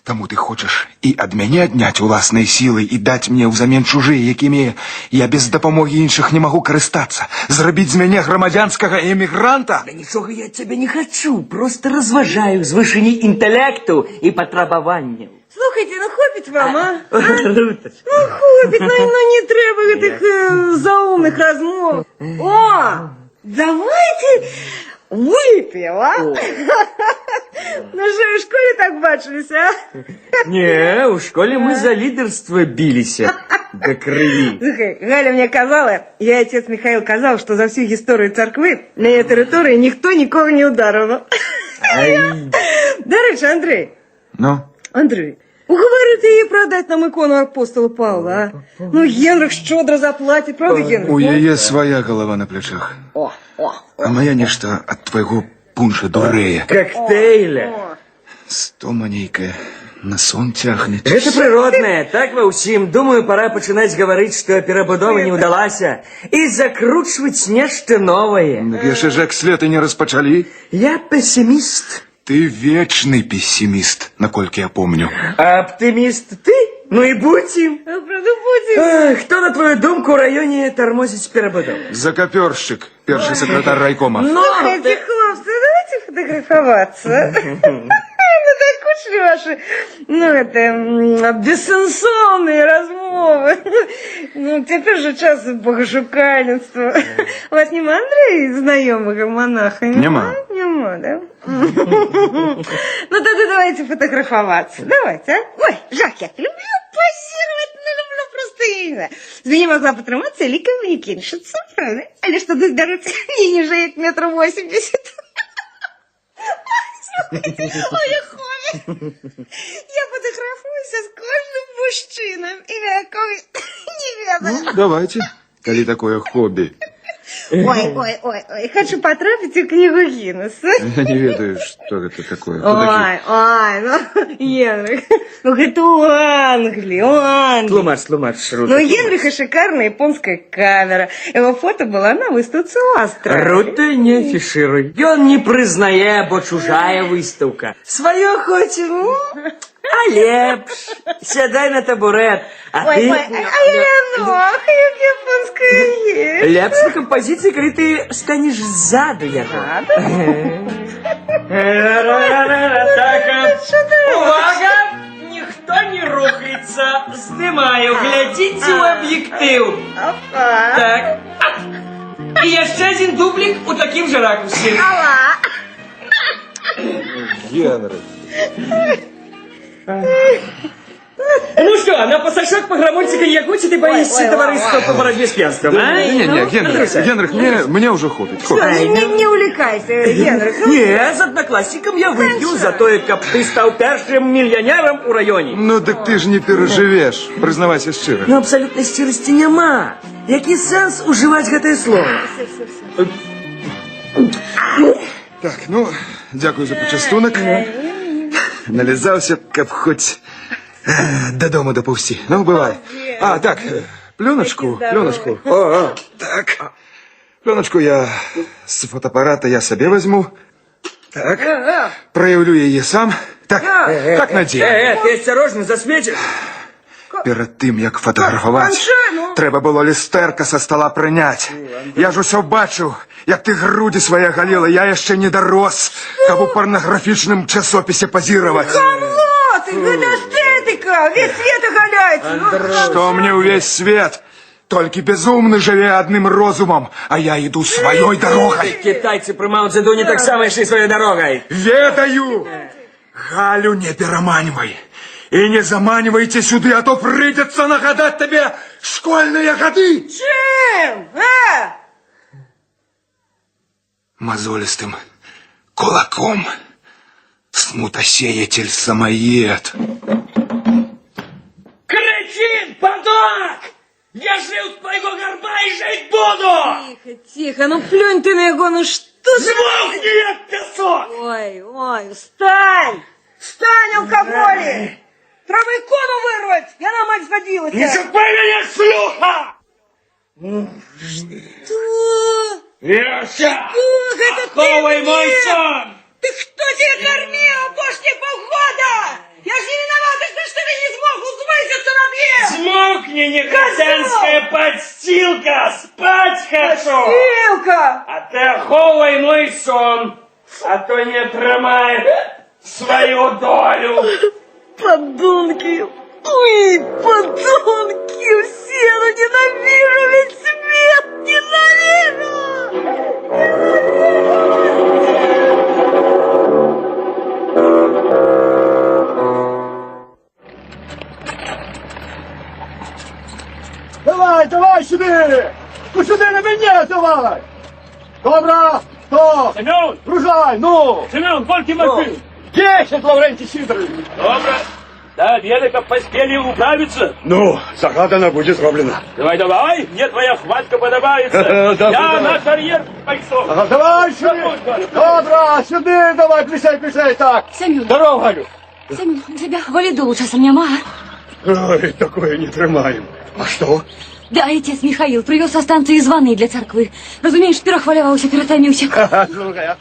Тому ты хочешь и от меня отнять уласные силы и дать мне взамен чужие, якими я без допомоги інших не могу користаться, зробить з мяне громадянского эмигранта? Да ничего я от тебя не хочу, просто разважаю з вышыні інтэлекту і патрабаванняў. Слухайте, ну хопить вам, а? Ну хопить, ну не треба гэтых заумных размов. О, давайте выпьем, а? Ну что, в школе так бачились, а? Не, у школе мы за лидерство билися до крови. Слухай, Галя мне казала, я отец Михаил казал, что за всю историю церкви на ее территории никто никого не ударил. До речі, Андрей. Ну? Андрей, уговорите її продать нам икону апостола Павла, а? Ну, Генрих щедро заплатит, правда, Генрих? У яе своя голова на плечах. А моя нечто от твоего пунша дурея. Коктейля. Стоманейкая, на сон тягнет. Это природное, так ва ўсім. Думаю, пора пачынаць гаварыць, што перабудова не ўдалася, і закручваць нешта новае. Яшчэ ж як след і не распачалі. Я пессимист. Ты вечный пессимист, наколькі я помню. А оптимист ты? Ну и будем. Правда, будем. Кто, на твою думку, в районе тормозить перебудову? Закоперщик, перший секретарь райкома. Слухайте, хлопцы, давайте фотографоваться. Ну, так кучли ваши, ну, это, бессенсовные размовы. Ну, теперь же час богошукальництва. У вас нема, Андрей, знакомых монаха? Нема. Нема, да? Ну, тогда давайте фотографоваться. Давайте, а? Ой, Жак, я люблю позировать, ну, люблю просто, я не знаю. С меня могла потриматься, ликом не киншиться, правда? Или что до здоровья не ниже, як 1,80 м. Слухайте, ой, я хобі. Я фотографуюся з кожним мужчином, ім'я якого не ведаю. Ну, давайте, коли такое хобби. Ой, хочу потрапить в книгу Гиннесса. Я не ведаю, что это такое. Ой, ну, Генрих, ну, это у Англии. Тлумач, Ну, у Генриха шикарная японская камера. Его фото было на выставке у Астры. Руты не афишируй. Он не признае, бо чужая выставка. Свое хоть, ну, А лепш, сядай на табурет. А Ой, ты... ой, а я ног, як японська є. Лепш на композиции, коли ты станешь сзаду яго. Так, увага! Ніхто не рухається. Знімаю, глядіть у об'єктив. Так. І яшчэ один дублік у таким же ракурсі. Генрих. Ну что, на пасашок погромольцы коньяку, чи ты боишься товариства по боротьбе с пьянством, а? Не, Генрих, мне уже хватит. Не увлекайся, Генрих. Не, з одноклассником я выпью за то, каб ты стал першим мільйонером у районе. Ну так ты ж не переживешь, признавайся щиро. Ну, абсолютной щирости няма. Який сенс уживать гэтае слово? Так, ну, дякую за почастунок. Нализався, каб хоть додому доповзти. Ну, бывай. А, так, пленочку. О, так. Пленочку я с фотоаппарата я себе возьму. Так. Проявлю її сам. Так, как надію. Ты осторожно, засвечишь. Перед тим, як фотографувати, треба було люстерка со стола прийняти. Я ж усьо бачив, як ти груді свої галіла. Я ще не дорос, каб у порнографічному часописі позировать. Хамло, ты, это эстетика, весь свет оголяется. Что мне весь свет? Только безумный живе одним розумом, а я иду своей дорогой. Китайцы при Мао Цзэдуне так само шли своей дорогой. Ведаю! Галю не переманивай. И не заманивайте сюда, а то придется нагадать тебе школьные годы. Чем? Мозолистым кулаком смутосеятель самоед. Кретин, подонок! Я жил с твоего горба и жить буду! Тихо, ну плюнь ты на его, ну что за... Смолкни, я песок! Ой, встань! Встань, алкоголик! Треба икону вырвать! Я на мать сгодилась! Не шипай меня, шлюха! Что? Верся! Ох, это ты Ховай мне! мой сон! Ты кто тебя кормил после полгода? Я же не виновата, что ты не смог узвыситься на мне! Смолкни, негритянская подстилка! Спать хочу! Подстилка! А ты ховай мой сон, а то не тримай свою долю! Подонки! Ой, подонки! Все, ну ненавижу весь свет! Ненавижу! Давай сюди! Ну сюди на мене, давай! Добре, стоп! Семен! Дружай, ну! Семен, сколько машин? 10, Лаврентий Сидорович! Добре. Да, Велика поспели управиться. Ну, загадано будет зроблено. Давай, мне твоя хватка подобается. Да, Я да. на карьер пойду. Ага, давай сюди! Добре, сюди давай, пішай, так! Семен, Здорово, Галю! Семен, у тебя валидол часом нема? Ой, такое не тримаем. А что? Да, отец Михаил привез со станции звоны для церкви. Разумеешь, перехвалявался, перетомился. Слухай,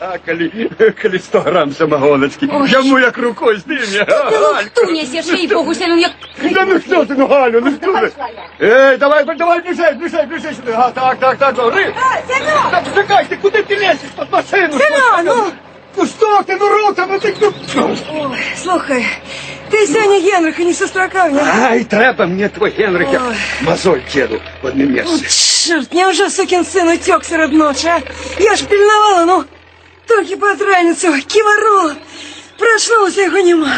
коли 100 грамм самогоночки, Ой. йому як рукой здим'я. Ты несешь, ей-богу, Семен, я... Да ну что ты, ну Галю, ну что ты? Эй, давай, ближай сюда. А, так, Ры. Семен! Так, чекай, ты куди ти лезешь под машину? Семен, ну! Ну что ты, ну руками ти... Ой, слухай, ти сьогодні Генриха не состракав, ні? Ай, треба мені твой Генрих, як Ой. мозоль кеду в одне О, місце. чорт, невже сукин син утек серед ночі, а? Я ж пильновала, ну, тільки під раницю, киварнула. Проснулася, його нема.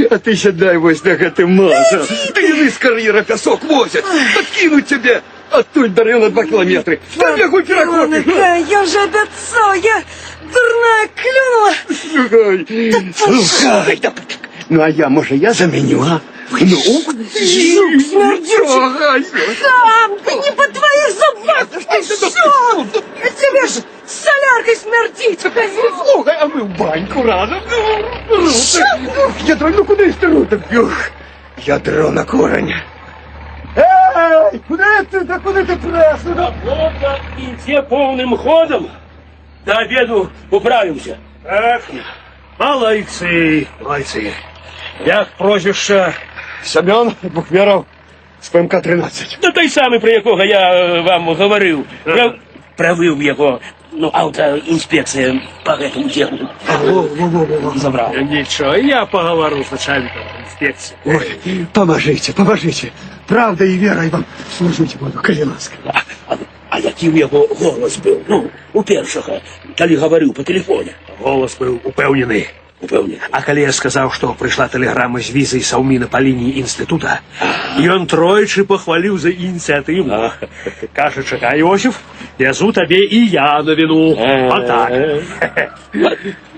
А ти ще дай ось на гэты маза. Ти не з кар'єра пісок возять, подкинуть тебе. А тут дарила 2 кілометри. Та бігу переходи. Я вже обіцяв, я дурна клюнула. Слухай, да, ну а я, може, я заменю, а? Ну, Жук смердючий. Сам, да не по твоих зубах, ты что? Тебе ж соляркой смердить. Слухай, а ми в баньку разом. Ядро, ну куди ж ти руток? Ядро на корень. Ей, куди ти преш? Работа идти полным ходом. До обеду управимся. Так, молодцы. Як прозвище Семен Бухверов з ПМК-13. Да той самий, про якого я вам говорив. Правив його, ну, автоінспекція по этому делу. Забрав. Ничего, я поговорю с начальником инспекции. Ой, поможите. Правда и верой вам служить буду, коли ласка. А який у його голос був? Ну, у першого, коли говорив по телефоні. Голос был упевнений. Упевнений. А коли я сказав, що прийшла телеграма з візою Сауміна по лінії інститута, ён тройчы похвалив за ініціативу. Каже, чекай, Иосиф, везу тебе и я на вину. Вот так.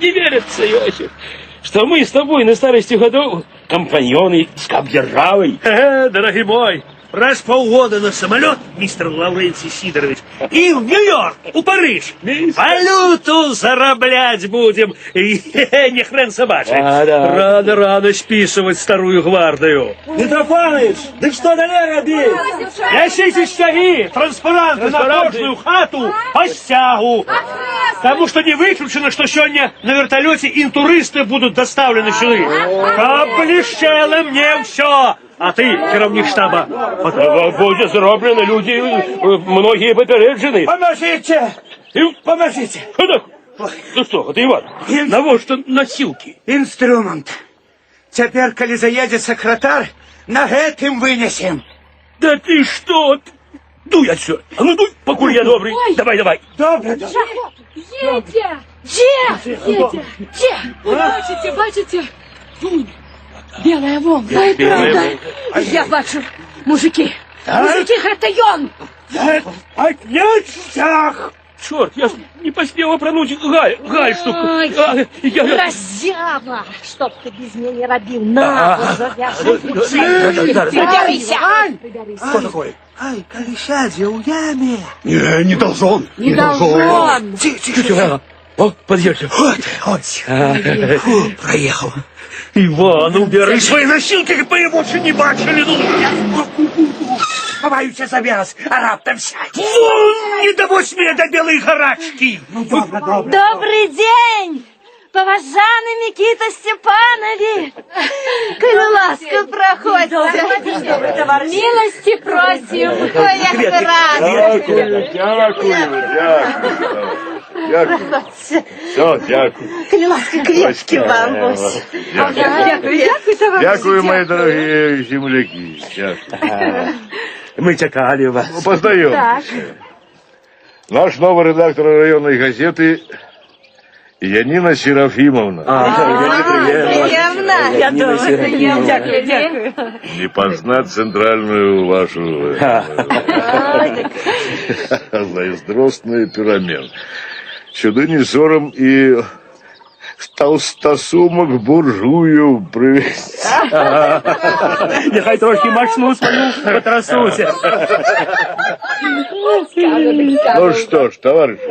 Не верится, Иосиф, что мы с тобой на старости годов компаньоны с кап-державой. Дорогой мой, раз в полгода на самолет, мистер Лаврентий Сидорович, и в Нью-Йорк, у Париж. Валюту зараблять будем. Не хрен собачий. Рано списывать старую гвардию. Митрофанович, да что далі робить? Несите стяги, транспаранты на кожную хату по стягу. Потому что не выключено, что сегодня на вертолете интуристы будут доставлены сюда. Облегчало мне все. А ти, керівник штаба, Буде зроблено, люди, многие попереджені. Поможите. Ну что, ты, Иван, навошта носилки? Інструмент. Тепер, коли заїде секретар, на гэтым вынесем. Да ты что? Дуй отсюда. А ну дуй, покуль я добрый. Давай. Добре. Едя! Бачите? Вон, белая волна. Ой, правда. Я бачу. Мужики, это ён. Отнять стяг. Черт, я ж не поспел опронуть гальштук. Разява! Чтоб ты без меня не робил, на, завяжи. Что такое? Ай, коли сядзе ў яме. Не должен. Не должен. Тихо. О, подъезжай. Ось. Проехал. Иван, убери свои носилки, как мы больше не бачили. Ховаюся завяз, а раптом сядь. Вон, не доводь меня до белой горачки. Добрый день, поважанный Никита Степанович. Коли ласка, проходьте. Милости просим. Ой, як рад. Дякую. Все, дякую. Коли ласка, крепкий вам. ось. Дякую, мої дорогі земляки. Дякую. Мы чекали вас. Познайомтесь. Наш новый редактор районной газеты Янина Серафимовна. Приємно. Я думаю, дякую. Не познать центральную вашу заиздростную перемен. Сюда не сором и толстосумок буржую привезти. Нехай трохи мачну свою потрясуся. Ну что ж, товарищи,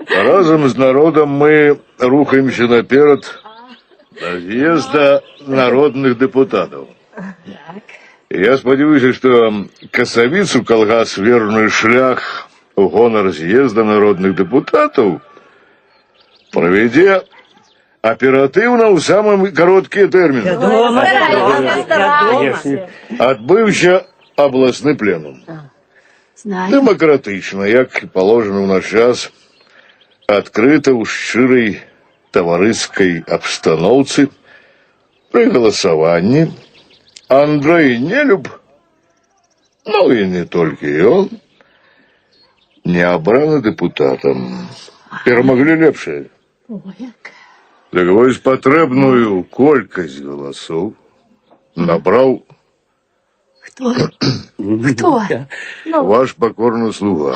разом с народом мы рухаемся наперед до з'езда народных депутатов. И я сподіваюся, что Касавицу колгас верный шлях у гонор з'езда народных депутатов проведе оперативно в самые короткие термины. Отбывся областный пленум. Демократично, як положено в наш час, открыто у шчырай товариськой обстановці при голосовании Андрей Нелюб, ну и не только и он, не обраны депутатом. Перемогли лепшие. Так вось потребную колькость голосов набрал Кто? ваш покорный слуга.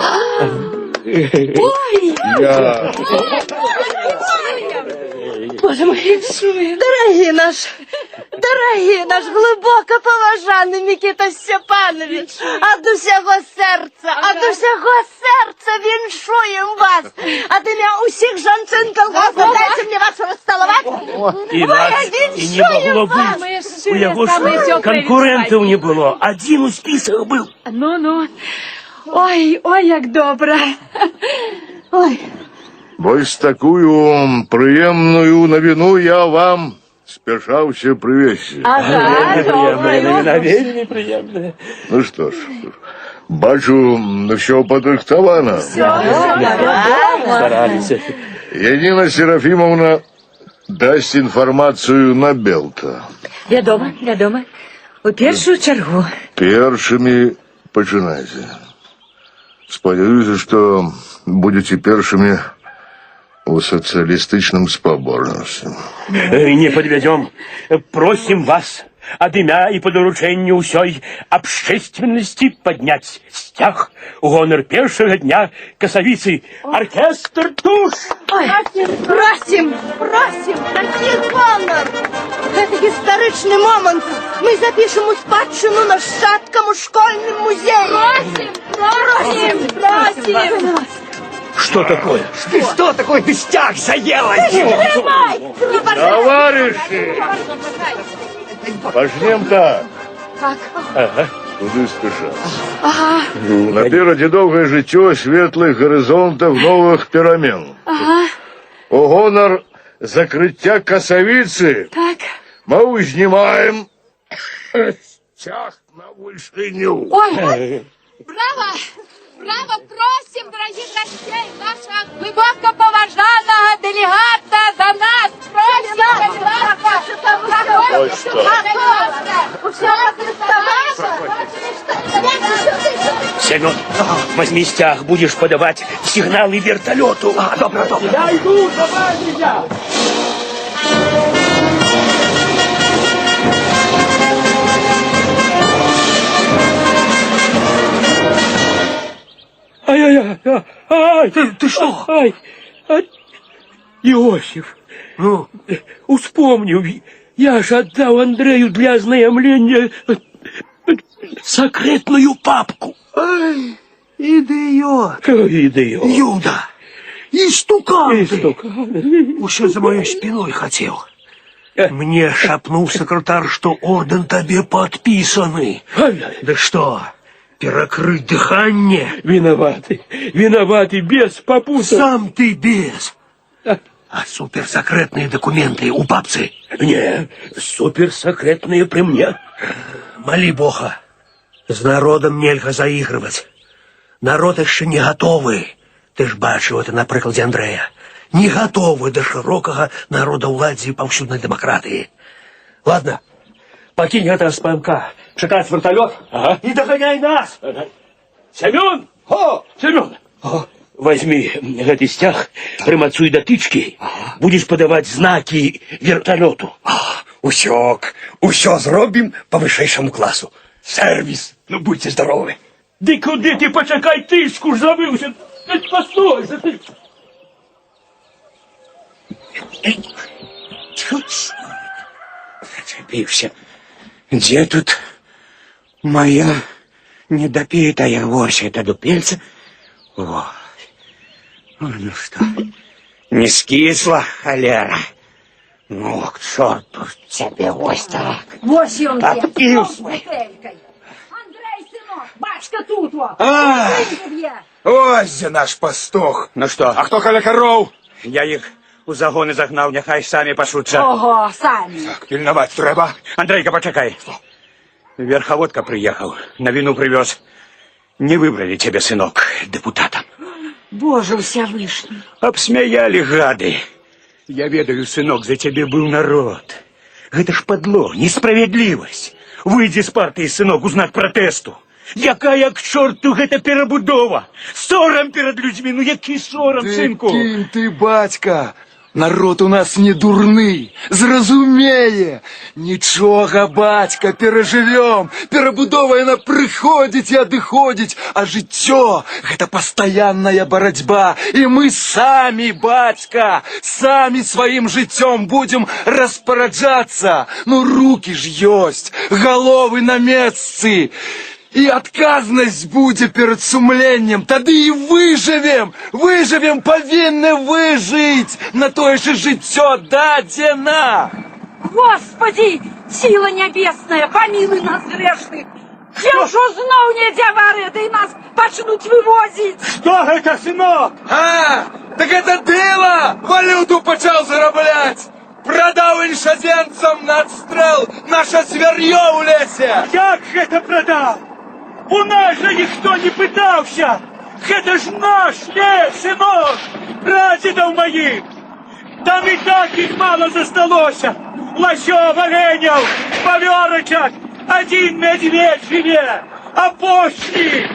Ой! Я... Боже мой, дорогий наш глибоко поважаний Микита Степанович, от усього серця віншуєм вас, от ім'я усіх жінчин колгоспу, дайте мені вас розсталувати. И нас, и не могло быть. У его ж конкурентов не было. Один у список был. Ну. Ой, як добре. Ой. Вось такую приємную новину я вам спяшаўся прывесці. Неприемная новина, вельми неприемная. Ну что ж, бачу, все падрыхтавана. Старались. Яніна Серафимовна дасть інфармацыю на Белта. Вядома, вядома. У першую чаргу. Першымі пачынайце. Спадзяюся, што будзеце першымі у сацыялістычным спаборніцтве. Не подведем. Просим вас от имя и по доручению усей общественности поднять стяг у гонор першего дня Косовицы. Оркестр туш! Просим, такі гонор! Гэта гістарычны момант. Мы запішем у спадчыну нашчадкам у школьным музеі. Просим! Что такое? Что такое ты стяг заела? Товарищи! Пожнем так. Куды спешаць? Наперадзе доўгае жыццё светлых гарызонтаў новых перамен. У гонар закрыцця Касавіцы мы узнімаем сцяг на вышыню. Браво, просим, дорогих гостей, ваша глубоко поважанного делегата до нас. Семен, возьми стяг, будешь подавать сигналы вертолету. Добро. Я иду, давай меня! Ай, ты что? Ай, Иосиф, Ну? Вспомнил, я же отдал Андрею для ознайомления секретную папку. Ай, ідыёт. Идиот. Юда. Истукан ты. Истукан. Усё за моей спиной хотел. Мне шепнул секретарь, что орден тебе подписаны. Да что, перекрыть дыхание? Виноватый, без попутал. Сам ты без. А суперсекретные документы у бабцы? Не, суперсекретные при мне. Моли Бога. С народом нельзя заигрывать. Народ еще не готовы. Ты ж бачыў это на прыкладзе Андрэя. Не готовы до широкого народоўладдзя и паўсюднай дэмакратыі. Ладно, покинь это СПМК, чекать вертолет и догоняй нас. Семен! Семен! Возьми гэты стяг, прымацуй да тычкі, будешь подавать знаки вертолету. Усё зробім по вышэйшаму классу. Сервис, ну будьте здоровы. Ды куды ты, почекай, тычку ж забыўся. Постой, ты... Зацепился. Где тут моя недопитая вось эта дупельца? Вот. Ну что, не скисла, холера? Ну, к черту тебе вось так. Вось ён где. Отпился. Андрей, сынок, бачка тут во. Ось дзе наш пастух. Ну что? А кто каля коров? Я их у загоны загнал, няхай самі пасуцца. Ого, самі. Так, пильновать трэба. Андрейка, почекай. Верховодка приехал, новину привез. Не выбрали тебе, сынок, депутатом. Боже Всевышний. Обсмеяли гады. Я ведаю, сынок, за тебе был народ. Это ж подло, несправедливость. Выйди з партии, сынок, у знак протесту. Якая к чорту гэта перабудова? Сорам перед людьми, ну який сорам, сынку? Кінь ты, бацька, народ у нас не дурны, зразумее. Нічога, бацька, перажывём. Перабудова яна прыходзіць і адыходзіць, а жыццё — гэта пастаянная барацьба. І мы самі, бацька, самі сваім жыццём будзем распараджацца. Ну рукі ж ёсць, галовы на месцы. І адказнасць будзе перад сумленнем, тады і выжывем, павінны выжыць, на тое ж жыццё дадзена. Господи, сила небесная, помилуй нас грешных. Я ўжо зноў не дзявары, да і нас пачнуць вывозіць. Что это, сынок? Так это дыла валюту пачаў зарабляць. Продав іншаземцам на адстрэл наше звер'ё ў лесе! Як гэта прадаў? У нас жа ніхто не пытаўся! Гэта ж наш лес, сынок! Прадзедаў маіх! Там і так іх мала засталося! Ласёў, аленяў, павёрачак! Один медведь жыве! Апошні!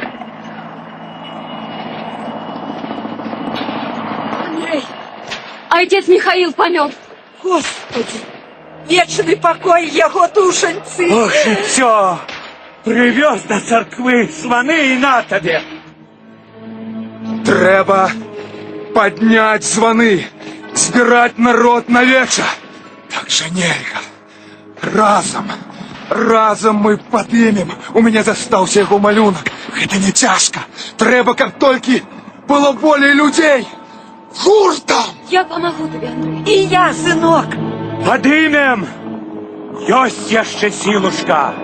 Отец Михаил помер. Господи, вечный покой его душеньцы. Ох, жыццё! Привез до царквы званы і на табе! Трэба падняць званы, збіраць народ на вечар. Так жа нельга. Разам мы падымем. У мяне застаўся яго малюнак. Гэта не цяжка. Трэба, каб толькі было болей людзей. Гуртам! Я помогу тебе, Андрей. И я, сынок. Падымем! Ёсць яшчэ сілушка!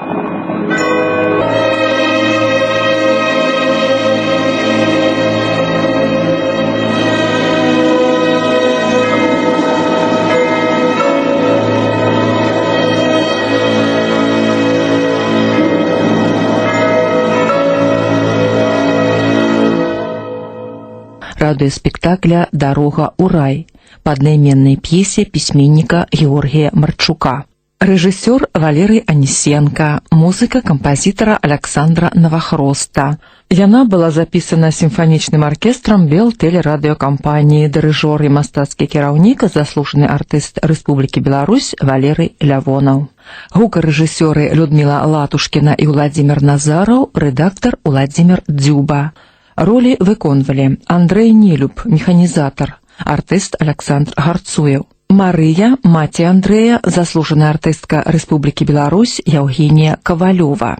Радыёспектакля «Дорога у рай» по одноименной пьесе письменника Георгия Марчука. Режиссер Валерий Анисенко, музыка композитора Александра Новохроста. Яна была записана симфоничным оркестром Белтелерадиокомпании, дирижер и мастацкі кіраўнік, заслуженный артист Республики Беларусь Валерий Лявонов. Гукарэжысёры Людмила Латушкина и Владимир Назаров, редактор Владимир Дзюба. Роли выконвалі Андрей Нелюб, механизатор, артист Александр Гарцуев. Мария, маці Андрея, заслуженная артистка Республики Беларусь Евгения Ковалева.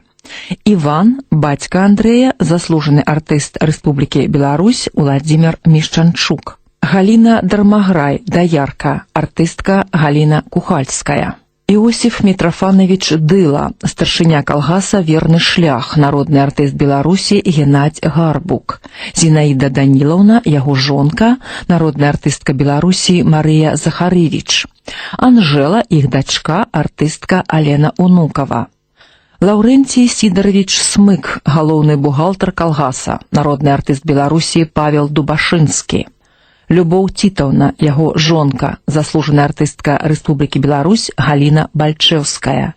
Иван, батька Андрея, заслуженный артист Республики Беларусь Владимир Мишчанчук. Галина Дармаграй, доярка, артистка Галина Кухальская. Иосиф Митрофанович Дыла, старшыня калгаса «Верны шлях», народный артист Беларуси Геннадь Гарбук. Зинаида Даниловна, яго жонка, народная артистка Беларуси Мария Захаревич. Анжела, их дочка, артистка Алена Унукова. Лаўрэнцій Сидорович Смык, галоўны бухгалтер калгаса, народный артист Беларуси Павел Дубашинский. Любоў Титовна, яго жонка, заслуженная артистка Республики Беларусь Галина Бальчевская.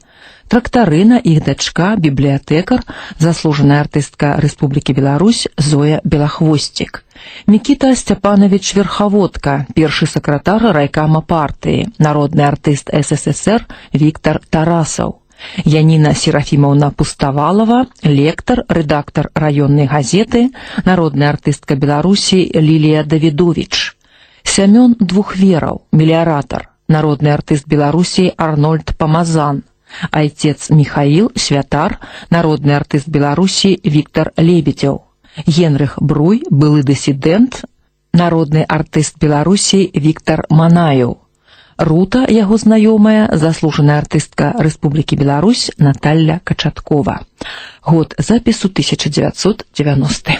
Трактарына, их дочка, библиотекар, заслуженная артистка Республики Беларусь Зоя Белохвостик. Микита Степанович Верховодка, першы сакратар райкама партии, народный артист СССР Виктор Тарасов. Янина Серафимовна Пустовалова, лектор, редактор районной газеты, народная артистка Беларуси Лилия Давидович. Семен Двухверов, мелиоратор, народный артист Беларуси Арнольд Помазан. Отец Михаил Святар, народный артист Беларуси Виктор Лебедев. Генрих Бруй, былый диссидент, народный артист Беларуси Виктор Манаев. Рута, яго знаёмая, заслуженная артистка Республики Беларусь Наталья Качаткова. Год запису 1990.